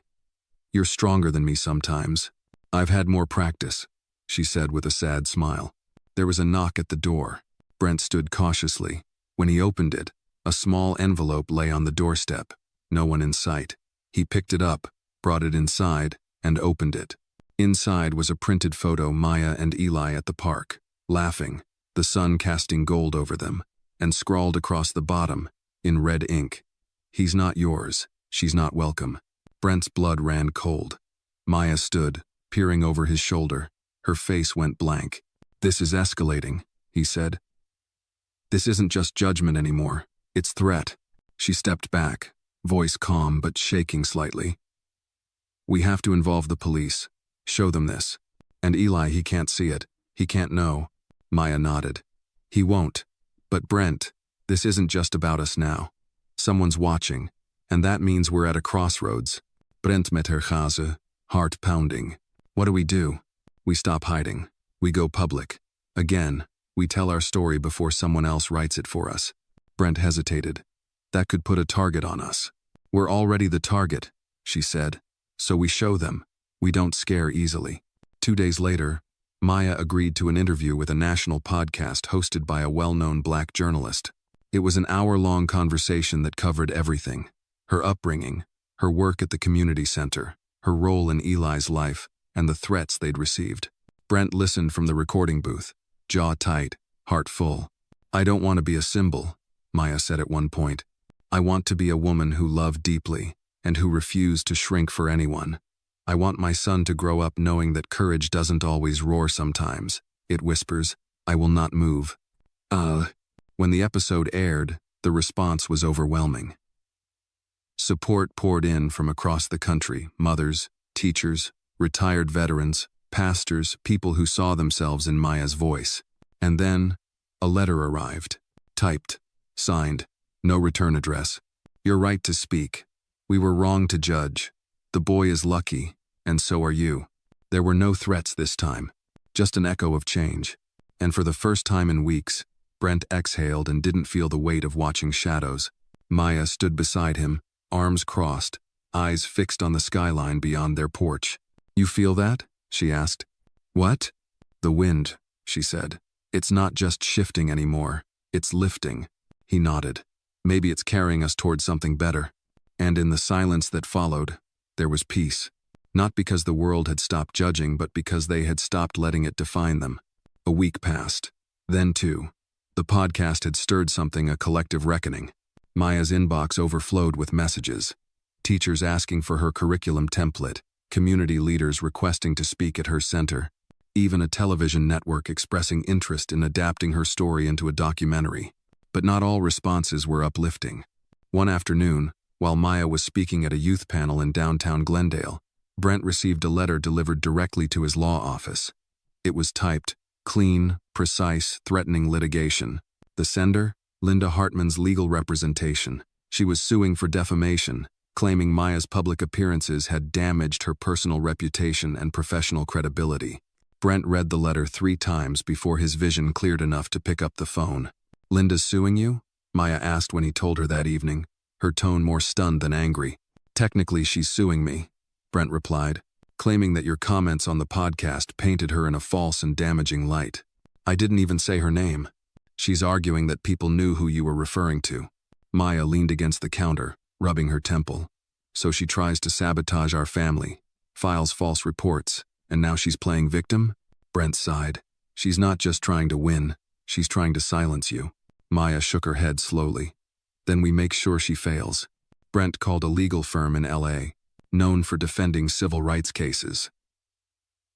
"You're stronger than me sometimes." "I've had more practice," she said with a sad smile. There was a knock at the door. Brent stood cautiously. When he opened it, a small envelope lay on the doorstep. No one in sight. He picked it up, brought it inside, and opened it. Inside was a printed photo Maya and Eli at the park, laughing, the sun casting gold over them, and scrawled across the bottom, in red ink, "He's not yours, she's not welcome." Brent's blood ran cold. Maya stood, peering over his shoulder. Her face went blank. "This is escalating," he said. "This isn't just judgment anymore, it's threat." She stepped back, voice calm but shaking slightly. We have to involve the police. Show them this. And Eli, he can't see it. He can't know. Maya nodded. He won't. But Brent, this isn't just about us now. Someone's watching, and that means we're at a crossroads. Brent met her gaze, heart pounding. What do? We stop hiding. We go public. Again, we tell our story before someone else writes it for us. Brent hesitated. That could put a target on us. We're already the target, she said. So we show them. We don't scare easily. 2 days later, Maya agreed to an interview with a national podcast hosted by a well-known black journalist. It was an hour-long conversation that covered everything. Her upbringing, her work at the community center, her role in Eli's life, and the threats they'd received. Brent listened from the recording booth, jaw tight, heart full. I don't want to be a symbol, Maya said at one point. I want to be a woman who loved deeply and who refused to shrink for anyone. I want my son to grow up knowing that courage doesn't always roar sometimes. It whispers, I will not move. When the episode aired, the response was overwhelming. Support poured in from across the country, mothers, teachers, retired veterans, pastors, people who saw themselves in Maya's voice. And then, a letter arrived. Typed. Signed. No return address. Your right to speak. We were wrong to judge. The boy is lucky, and so are you. There were no threats this time. Just an echo of change. And for the first time in weeks, Brent exhaled and didn't feel the weight of watching shadows. Maya stood beside him, arms crossed, eyes fixed on the skyline beyond their porch. You feel that? She asked. What? The wind, she said. It's not just shifting anymore. It's lifting. He nodded. Maybe it's carrying us toward something better. And in the silence that followed, there was peace. Not because the world had stopped judging, but because they had stopped letting it define them. A week passed. Then two. The podcast had stirred something, a collective reckoning. Maya's inbox overflowed with messages. Teachers asking for her curriculum template, community leaders requesting to speak at her center, even a television network expressing interest in adapting her story into a documentary. But not all responses were uplifting. One afternoon, while Maya was speaking at a youth panel in downtown Glendale, Brent received a letter delivered directly to his law office. It was typed, clean, precise, threatening litigation. The sender? Linda Hartman's legal representation. She was suing for defamation, claiming Maya's public appearances had damaged her personal reputation and professional credibility. Brent read the letter 3 times before his vision cleared enough to pick up the phone. Linda's suing you? Maya asked when he told her that evening, her tone more stunned than angry. Technically, she's suing me, Brent replied, claiming that your comments on the podcast painted her in a false and damaging light. I didn't even say her name. She's arguing that people knew who you were referring to. Maya leaned against the counter, rubbing her temple. So she tries to sabotage our family, files false reports, and now she's playing victim? Brent sighed. She's not just trying to win, she's trying to silence you. Maya shook her head slowly. Then we make sure she fails. Brent called a legal firm in LA, known for defending civil rights cases.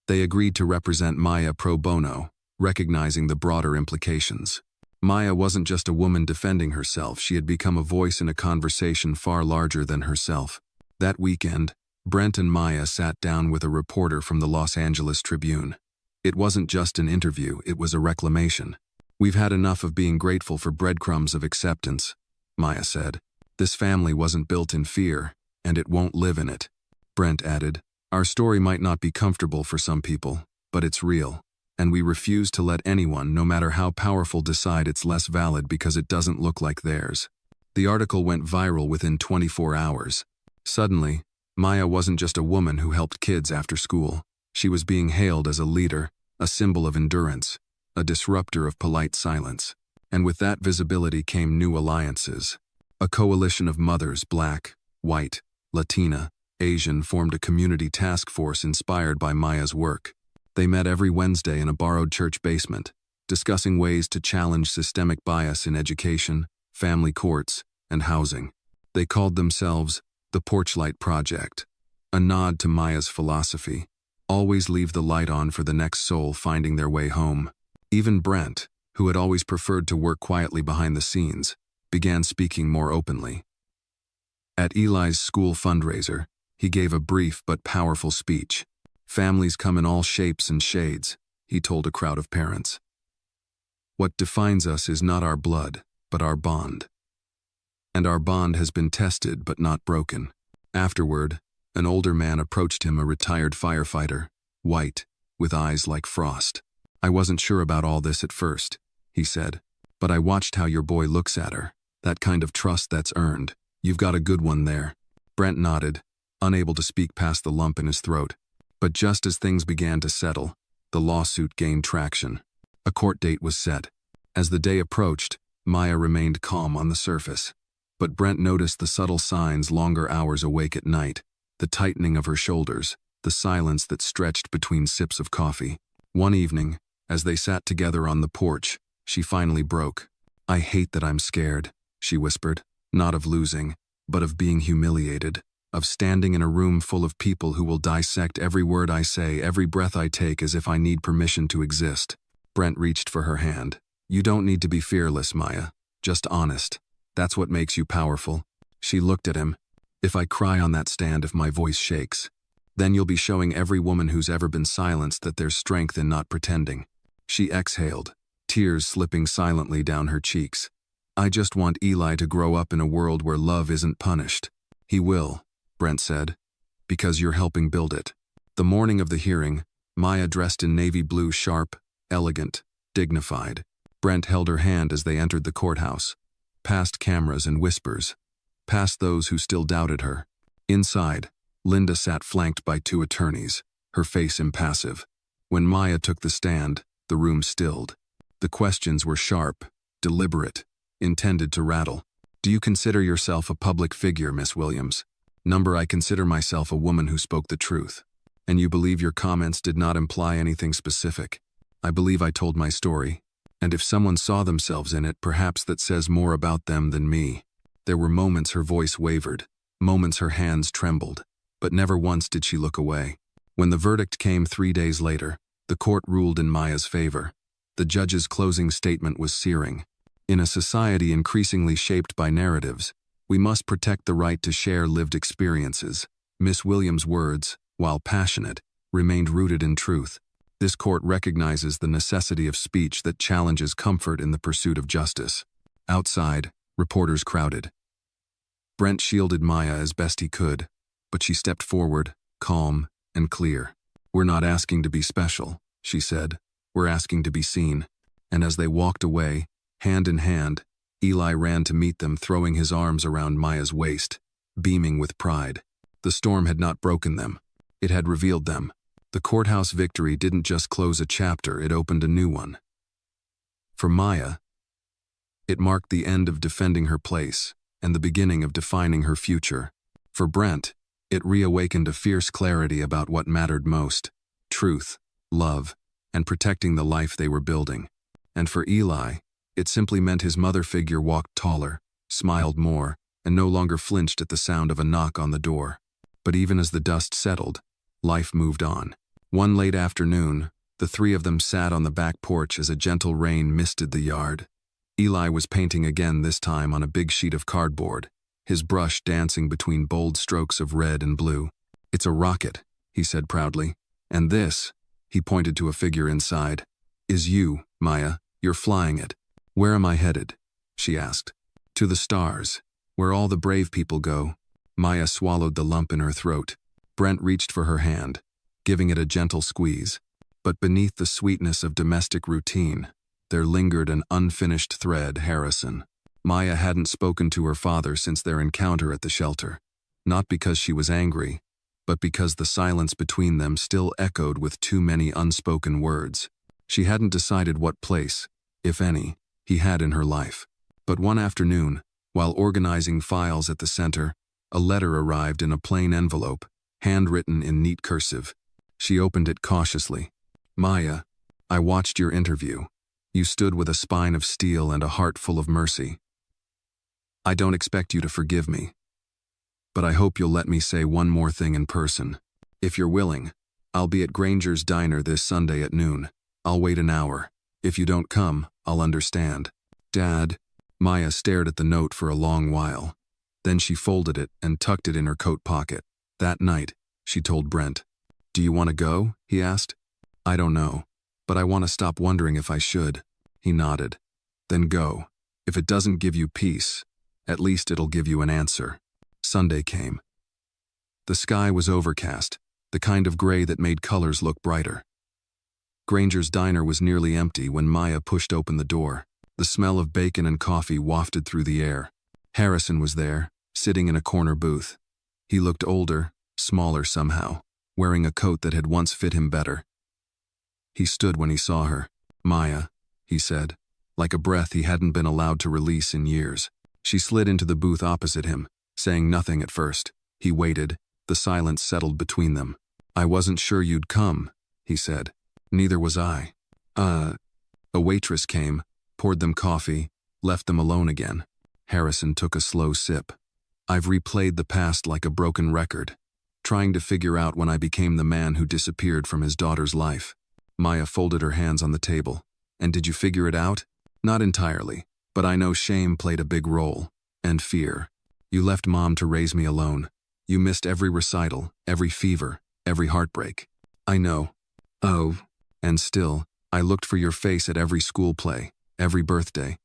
They agreed to represent Maya pro bono, recognizing the broader implications. Maya wasn't just a woman defending herself, she had become a voice in a conversation far larger than herself. That weekend, Brent and Maya sat down with a reporter from the Los Angeles Tribune. It wasn't just an interview, it was a reclamation. We've had enough of being grateful for breadcrumbs of acceptance, Maya said. This family wasn't built in fear, and it won't live in it. Brent added, our story might not be comfortable for some people, but it's real, and we refuse to let anyone, no matter how powerful, decide it's less valid because it doesn't look like theirs. The article went viral within 24 hours. Suddenly, Maya wasn't just a woman who helped kids after school. She was being hailed as a leader, a symbol of endurance, a disruptor of polite silence. And with that visibility came new alliances. A coalition of mothers, Black, white, Latina, Asian, formed a community task force inspired by Maya's work. They met every Wednesday in a borrowed church basement, discussing ways to challenge systemic bias in education, family courts, and housing. They called themselves the Porchlight Project, a nod to Maya's philosophy. Always leave the light on for the next soul finding their way home. Even Brent, who had always preferred to work quietly behind the scenes, began speaking more openly. At Eli's school fundraiser, He gave a brief but powerful speech. Families come in all shapes and shades, he told a crowd of parents. What defines us is not our blood, but our bond. And our bond has been tested but not broken. Afterward, an older man approached him, a retired firefighter, white, with eyes like frost. I wasn't sure about all this at first, he said, but I watched how your boy looks at her. That kind of trust that's earned. You've got a good one there. Brent nodded, unable to speak past the lump in his throat. But just as things began to settle, the lawsuit gained traction. A court date was set. As the day approached, Maya remained calm on the surface. But Brent noticed the subtle signs: longer hours awake at night, the tightening of her shoulders, the silence that stretched between sips of coffee. One evening, as they sat together on the porch, she finally broke. I hate that I'm scared, she whispered, not of losing, but of being humiliated, of standing in a room full of people who will dissect every word I say, every breath I take, as if I need permission to exist. Brent reached for her hand. You don't need to be fearless, Maya. Just honest. That's what makes you powerful. She looked at him. If I cry on that stand, if my voice shakes, then you'll be showing every woman who's ever been silenced that there's strength in not pretending. She exhaled, tears slipping silently down her cheeks. I just want Eli to grow up in a world where love isn't punished. He will, Brent said, because you're helping build it. The morning of the hearing, Maya, dressed in navy blue, sharp, elegant, dignified. Brent held her hand as they entered the courthouse, past cameras and whispers, past those who still doubted her. Inside, Linda sat flanked by two attorneys, her face impassive. When Maya took the stand, the room stilled. The questions were sharp, deliberate, intended to rattle. Do you consider yourself a public figure, Miss Williams? Number, I consider myself a woman who spoke the truth. And you believe your comments did not imply anything specific? I believe I told my story. And if someone saw themselves in it, perhaps that says more about them than me. There were moments her voice wavered, moments her hands trembled, but never once did she look away. When the verdict came 3 days later, the court ruled in Maya's favor. The judge's closing statement was searing. In a society increasingly shaped by narratives, we must protect the right to share lived experiences. Miss Williams' words, while passionate, remained rooted in truth. This court recognizes the necessity of speech that challenges comfort in the pursuit of justice. Outside, reporters crowded. Brent shielded Maya as best he could, but she stepped forward, calm and clear. We're not asking to be special, she said. We're asking to be seen. And as they walked away, hand in hand, Eli ran to meet them, throwing his arms around Maya's waist, beaming with pride. The storm had not broken them. It had revealed them. The courthouse victory didn't just close a chapter, it opened a new one. For Maya, it marked the end of defending her place and the beginning of defining her future. For Brent, it reawakened a fierce clarity about what mattered most: truth, love, and protecting the life they were building. And for Eli, it simply meant his mother figure walked taller, smiled more, and no longer flinched at the sound of a knock on the door. But even as the dust settled, life moved on. One late afternoon, the three of them sat on the back porch as a gentle rain misted the yard. Eli was painting again, this time on a big sheet of cardboard, his brush dancing between bold strokes of red and blue. It's a rocket, he said proudly. And this, he pointed to a figure inside, is you, Maya. You're flying it. Where am I headed? She asked. To the stars, where all the brave people go. Maya swallowed the lump in her throat. Brent reached for her hand, giving it a gentle squeeze. But beneath the sweetness of domestic routine, there lingered an unfinished thread: Harrison. Maya hadn't spoken to her father since their encounter at the shelter, not because she was angry, but because the silence between them still echoed with too many unspoken words. She hadn't decided what place, if any, he had in her life. But one afternoon, while organizing files at the center, a letter arrived in a plain envelope, handwritten in neat cursive. She opened it cautiously. Maya, I watched your interview. You stood with a spine of steel and a heart full of mercy. I don't expect you to forgive me, but I hope you'll let me say one more thing in person. If you're willing, I'll be at Granger's Diner this Sunday at noon. I'll wait an hour. If you don't come, I'll understand. Dad. Maya stared at the note for a long while. Then she folded it and tucked it in her coat pocket. That night, she told Brent. "Do you want to go?" he asked. "I don't know, but I want to stop wondering if I should." He nodded. "Then go. If it doesn't give you peace, at least it'll give you an answer." Sunday came. The sky was overcast, the kind of gray that made colors look brighter. Granger's diner was nearly empty when Maya pushed open the door. The smell of bacon and coffee wafted through the air. Harrison was there, sitting in a corner booth. He looked older, smaller somehow, wearing a coat that had once fit him better. He stood when he saw her. "Maya," he said, like a breath he hadn't been allowed to release in years. She slid into the booth opposite him, saying nothing at first. He waited. The silence settled between them. "I wasn't sure you'd come," he said. "Neither was I." A waitress came, poured them coffee, left them alone again. Harrison took a slow sip. "I've replayed the past like a broken record, trying to figure out when I became the man who disappeared from his daughter's life." Maya folded her hands on the table. "And did you figure it out?" "Not entirely, but I know shame played a big role. And fear. You left Mom to raise me alone. You missed every recital, every fever, every heartbreak." "I know." "Oh, and still, I looked for your face at every school play, every birthday.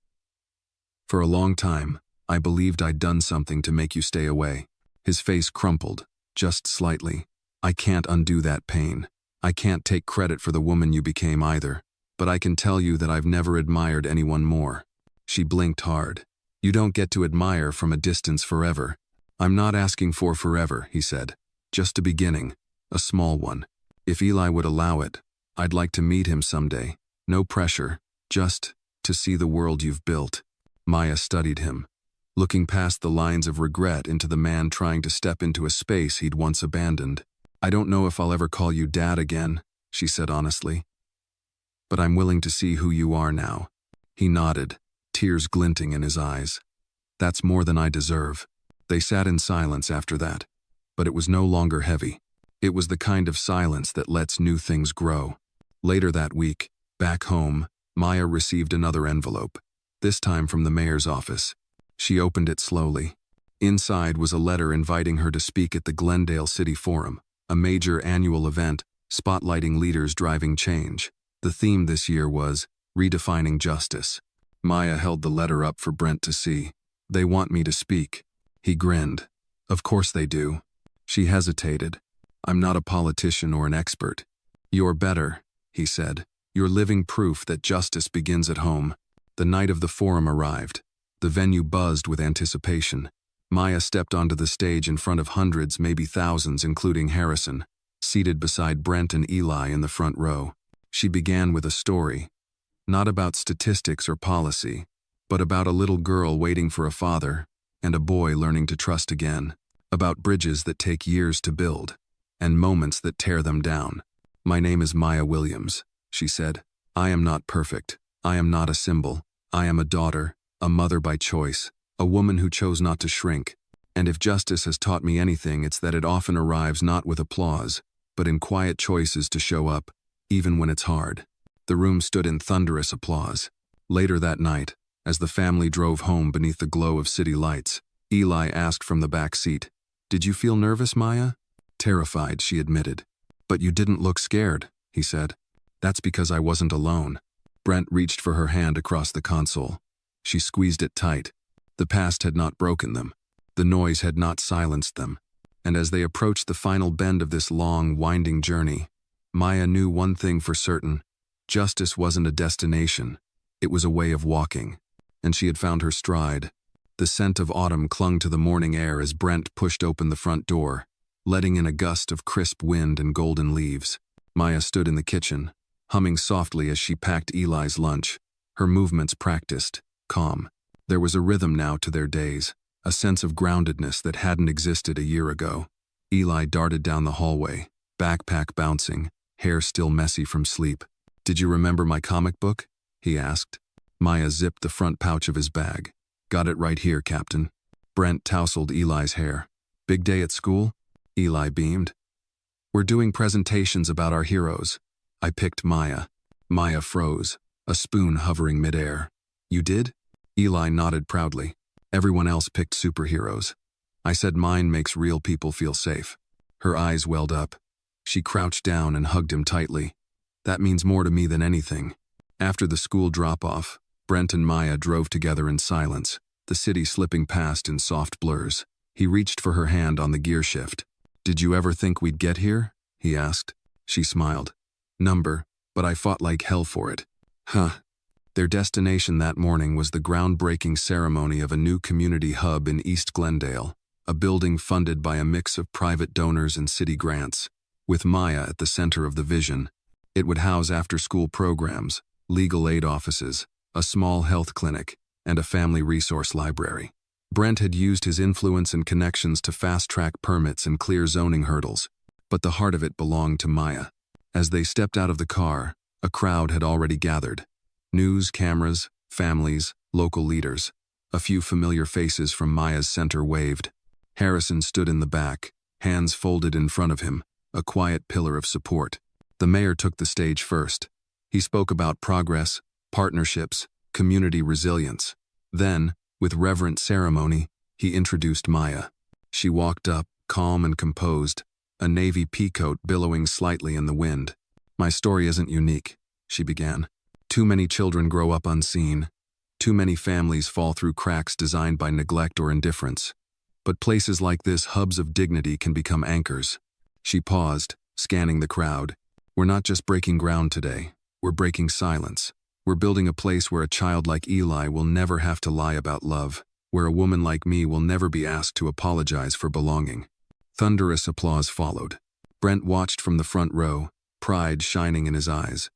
For a long time, I believed I'd done something to make you stay away." His face crumpled, just slightly. "I can't undo that pain. I can't take credit for the woman you became either. But I can tell you that I've never admired anyone more." She blinked hard. "You don't get to admire from a distance forever." "I'm not asking for forever," he said. "Just a beginning, a small one. If Eli would allow it, I'd like to meet him someday. No pressure, just to see the world you've built." Maya studied him, looking past the lines of regret into the man trying to step into a space he'd once abandoned. "I don't know if I'll ever call you Dad again," she said honestly. "But I'm willing to see who you are now." He nodded, tears glinting in his eyes. "That's more than I deserve." They sat in silence after that, but it was no longer heavy. It was the kind of silence that lets new things grow. Later that week, back home, Maya received another envelope, this time from the mayor's office. She opened it slowly. Inside was a letter inviting her to speak at the Glendale City Forum, a major annual event spotlighting leaders driving change. The theme this year was redefining justice. Maya held the letter up for Brent to see. "They want me to speak." He grinned. "Of course they do." She hesitated. "I'm not a politician or an expert." "You're better," he said. "You're living proof that justice begins at home." The night of the forum arrived. The venue buzzed with anticipation. Maya stepped onto the stage in front of hundreds, maybe thousands, including Harrison, seated beside Brent and Eli in the front row. She began with a story, not about statistics or policy, but about a little girl waiting for a father and a boy learning to trust again, about bridges that take years to build and moments that tear them down. "My name is Maya Williams," she said. "I am not perfect. I am not a symbol. I am a daughter, a mother by choice, a woman who chose not to shrink. And if justice has taught me anything, it's that it often arrives not with applause, but in quiet choices to show up, even when it's hard." The room stood in thunderous applause. Later that night, as the family drove home beneath the glow of city lights, Eli asked from the back seat, "Did you feel nervous, Maya?" "Terrified," she admitted. "But you didn't look scared," he said. "That's because I wasn't alone." Brent reached for her hand across the console. She squeezed it tight. The past had not broken them. The noise had not silenced them. And as they approached the final bend of this long, winding journey, Maya knew one thing for certain. Justice wasn't a destination. It was a way of walking. And she had found her stride. The scent of autumn clung to the morning air as Brent pushed open the front door, letting in a gust of crisp wind and golden leaves. Maya stood in the kitchen, humming softly as she packed Eli's lunch, her movements practiced, calm. There was a rhythm now to their days, a sense of groundedness that hadn't existed a year ago. Eli darted down the hallway, backpack bouncing, hair still messy from sleep. "Did you remember my comic book?" he asked. Maya zipped the front pouch of his bag. "Got it right here, Captain." Brent tousled Eli's hair. "Big day at school?" Eli beamed. "We're doing presentations about our heroes." I picked Maya. Maya froze, a spoon hovering midair. "You did?" Eli nodded proudly. "Everyone else picked superheroes. I said mine makes real people feel safe." Her eyes welled up. She crouched down and hugged him tightly. That means more to me than anything. After the school drop-off, Brent and Maya drove together in silence, the city slipping past in soft blurs. He reached for her hand on the gear shift. "Did you ever think we'd get here?" he asked. She smiled. "Number, but I fought like hell for it." Huh. Their destination that morning was the groundbreaking ceremony of a new community hub in East Glendale, a building funded by a mix of private donors and city grants. With Maya at the center of the vision, it would house after-school programs, legal aid offices, a small health clinic, and a family resource library. Brent had used his influence and connections to fast-track permits and clear zoning hurdles, but the heart of it belonged to Maya. As they stepped out of the car, a crowd had already gathered. News cameras, families, local leaders. A few familiar faces from Maya's center waved. Harrison stood in the back, hands folded in front of him, a quiet pillar of support. The mayor took the stage first. He spoke about progress, partnerships, community resilience. Then, with reverent ceremony, he introduced Maya. She walked up, calm and composed, a navy peacoat billowing slightly in the wind. "My story isn't unique," she began. "Too many children grow up unseen. Too many families fall through cracks designed by neglect or indifference. But places like this, hubs of dignity, can become anchors." She paused, scanning the crowd. "We're not just breaking ground today. We're breaking silence. We're building a place where a child like Eli will never have to lie about love, where a woman like me will never be asked to apologize for belonging." Thunderous applause followed. Brent watched from the front row, pride shining in his eyes.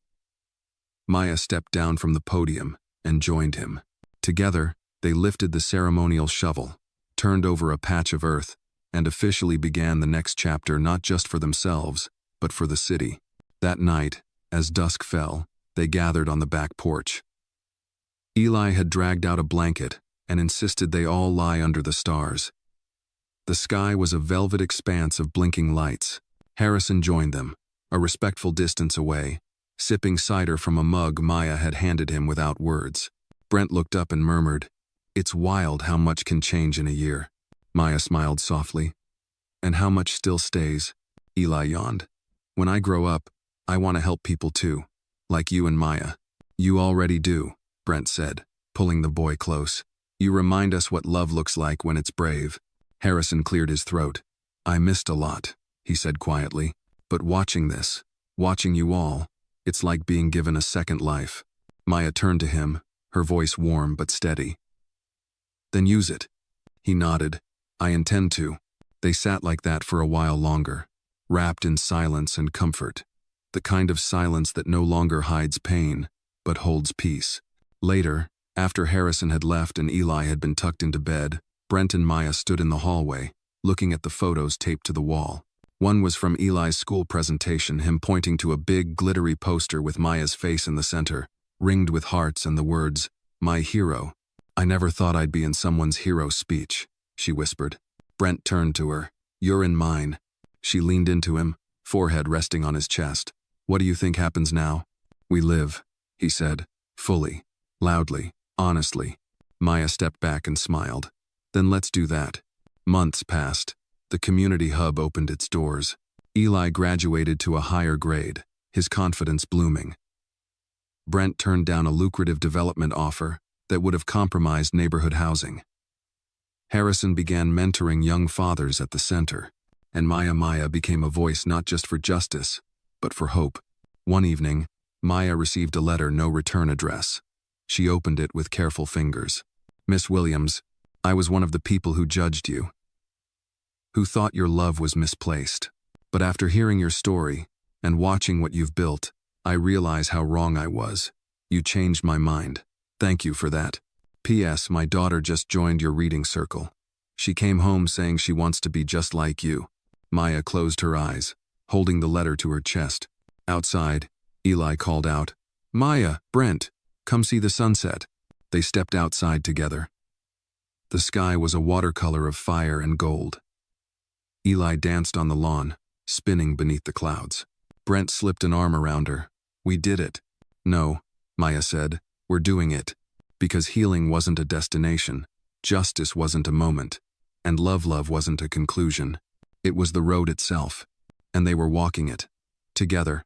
Maya stepped down from the podium and joined him. Together, they lifted the ceremonial shovel, turned over a patch of earth, and officially began the next chapter, not just for themselves, but for the city. That night, as dusk fell, they gathered on the back porch. Eli had dragged out a blanket and insisted they all lie under the stars. The sky was a velvet expanse of blinking lights. Harrison joined them, a respectful distance away, sipping cider from a mug Maya had handed him without words. Brent looked up and murmured, "It's wild how much can change in a year." Maya smiled softly. "And how much still stays?" Eli yawned. "When I grow up, I want to help people too, like you and Maya." "You already do," Brent said, pulling the boy close. "You remind us what love looks like when it's brave." Harrison cleared his throat. "I missed a lot," he said quietly, "but watching this, watching you all, it's like being given a second life." Maya turned to him, her voice warm but steady. "Then use it." He nodded. "I intend to." They sat like that for a while longer, wrapped in silence and comfort, the kind of silence that no longer hides pain, but holds peace. Later, after Harrison had left and Eli had been tucked into bed, Brent and Maya stood in the hallway, looking at the photos taped to the wall. One was from Eli's school presentation, him pointing to a big, glittery poster with Maya's face in the center, ringed with hearts and the words, "My hero." "I never thought I'd be in someone's hero speech," she whispered. Brent turned to her. "You're in mine." She leaned into him, forehead resting on his chest. "What do you think happens now?" "We live," he said, fully, loudly, honestly. Maya stepped back and smiled. "Then let's do that." Months passed. The community hub opened its doors. Eli graduated to a higher grade, his confidence blooming. Brent turned down a lucrative development offer that would have compromised neighborhood housing. Harrison began mentoring young fathers at the center, and Maya became a voice not just for justice, but for hope. One evening, Maya received a letter, no return address. She opened it with careful fingers. "Miss Williams, I was one of the people who judged you, who thought your love was misplaced. But after hearing your story and watching what you've built, I realize how wrong I was. You changed my mind. Thank you for that. P.S. My daughter just joined your reading circle. She came home saying she wants to be just like you." Maya closed her eyes, holding the letter to her chest. Outside, Eli called out, "Maya, Brent, come see the sunset." They stepped outside together. The sky was a watercolor of fire and gold. Eli danced on the lawn, spinning beneath the clouds. Brent slipped an arm around her. "We did it." "No," Maya said, "we're doing it. Because healing wasn't a destination, justice wasn't a moment, and love wasn't a conclusion. It was the road itself, and they were walking it, together,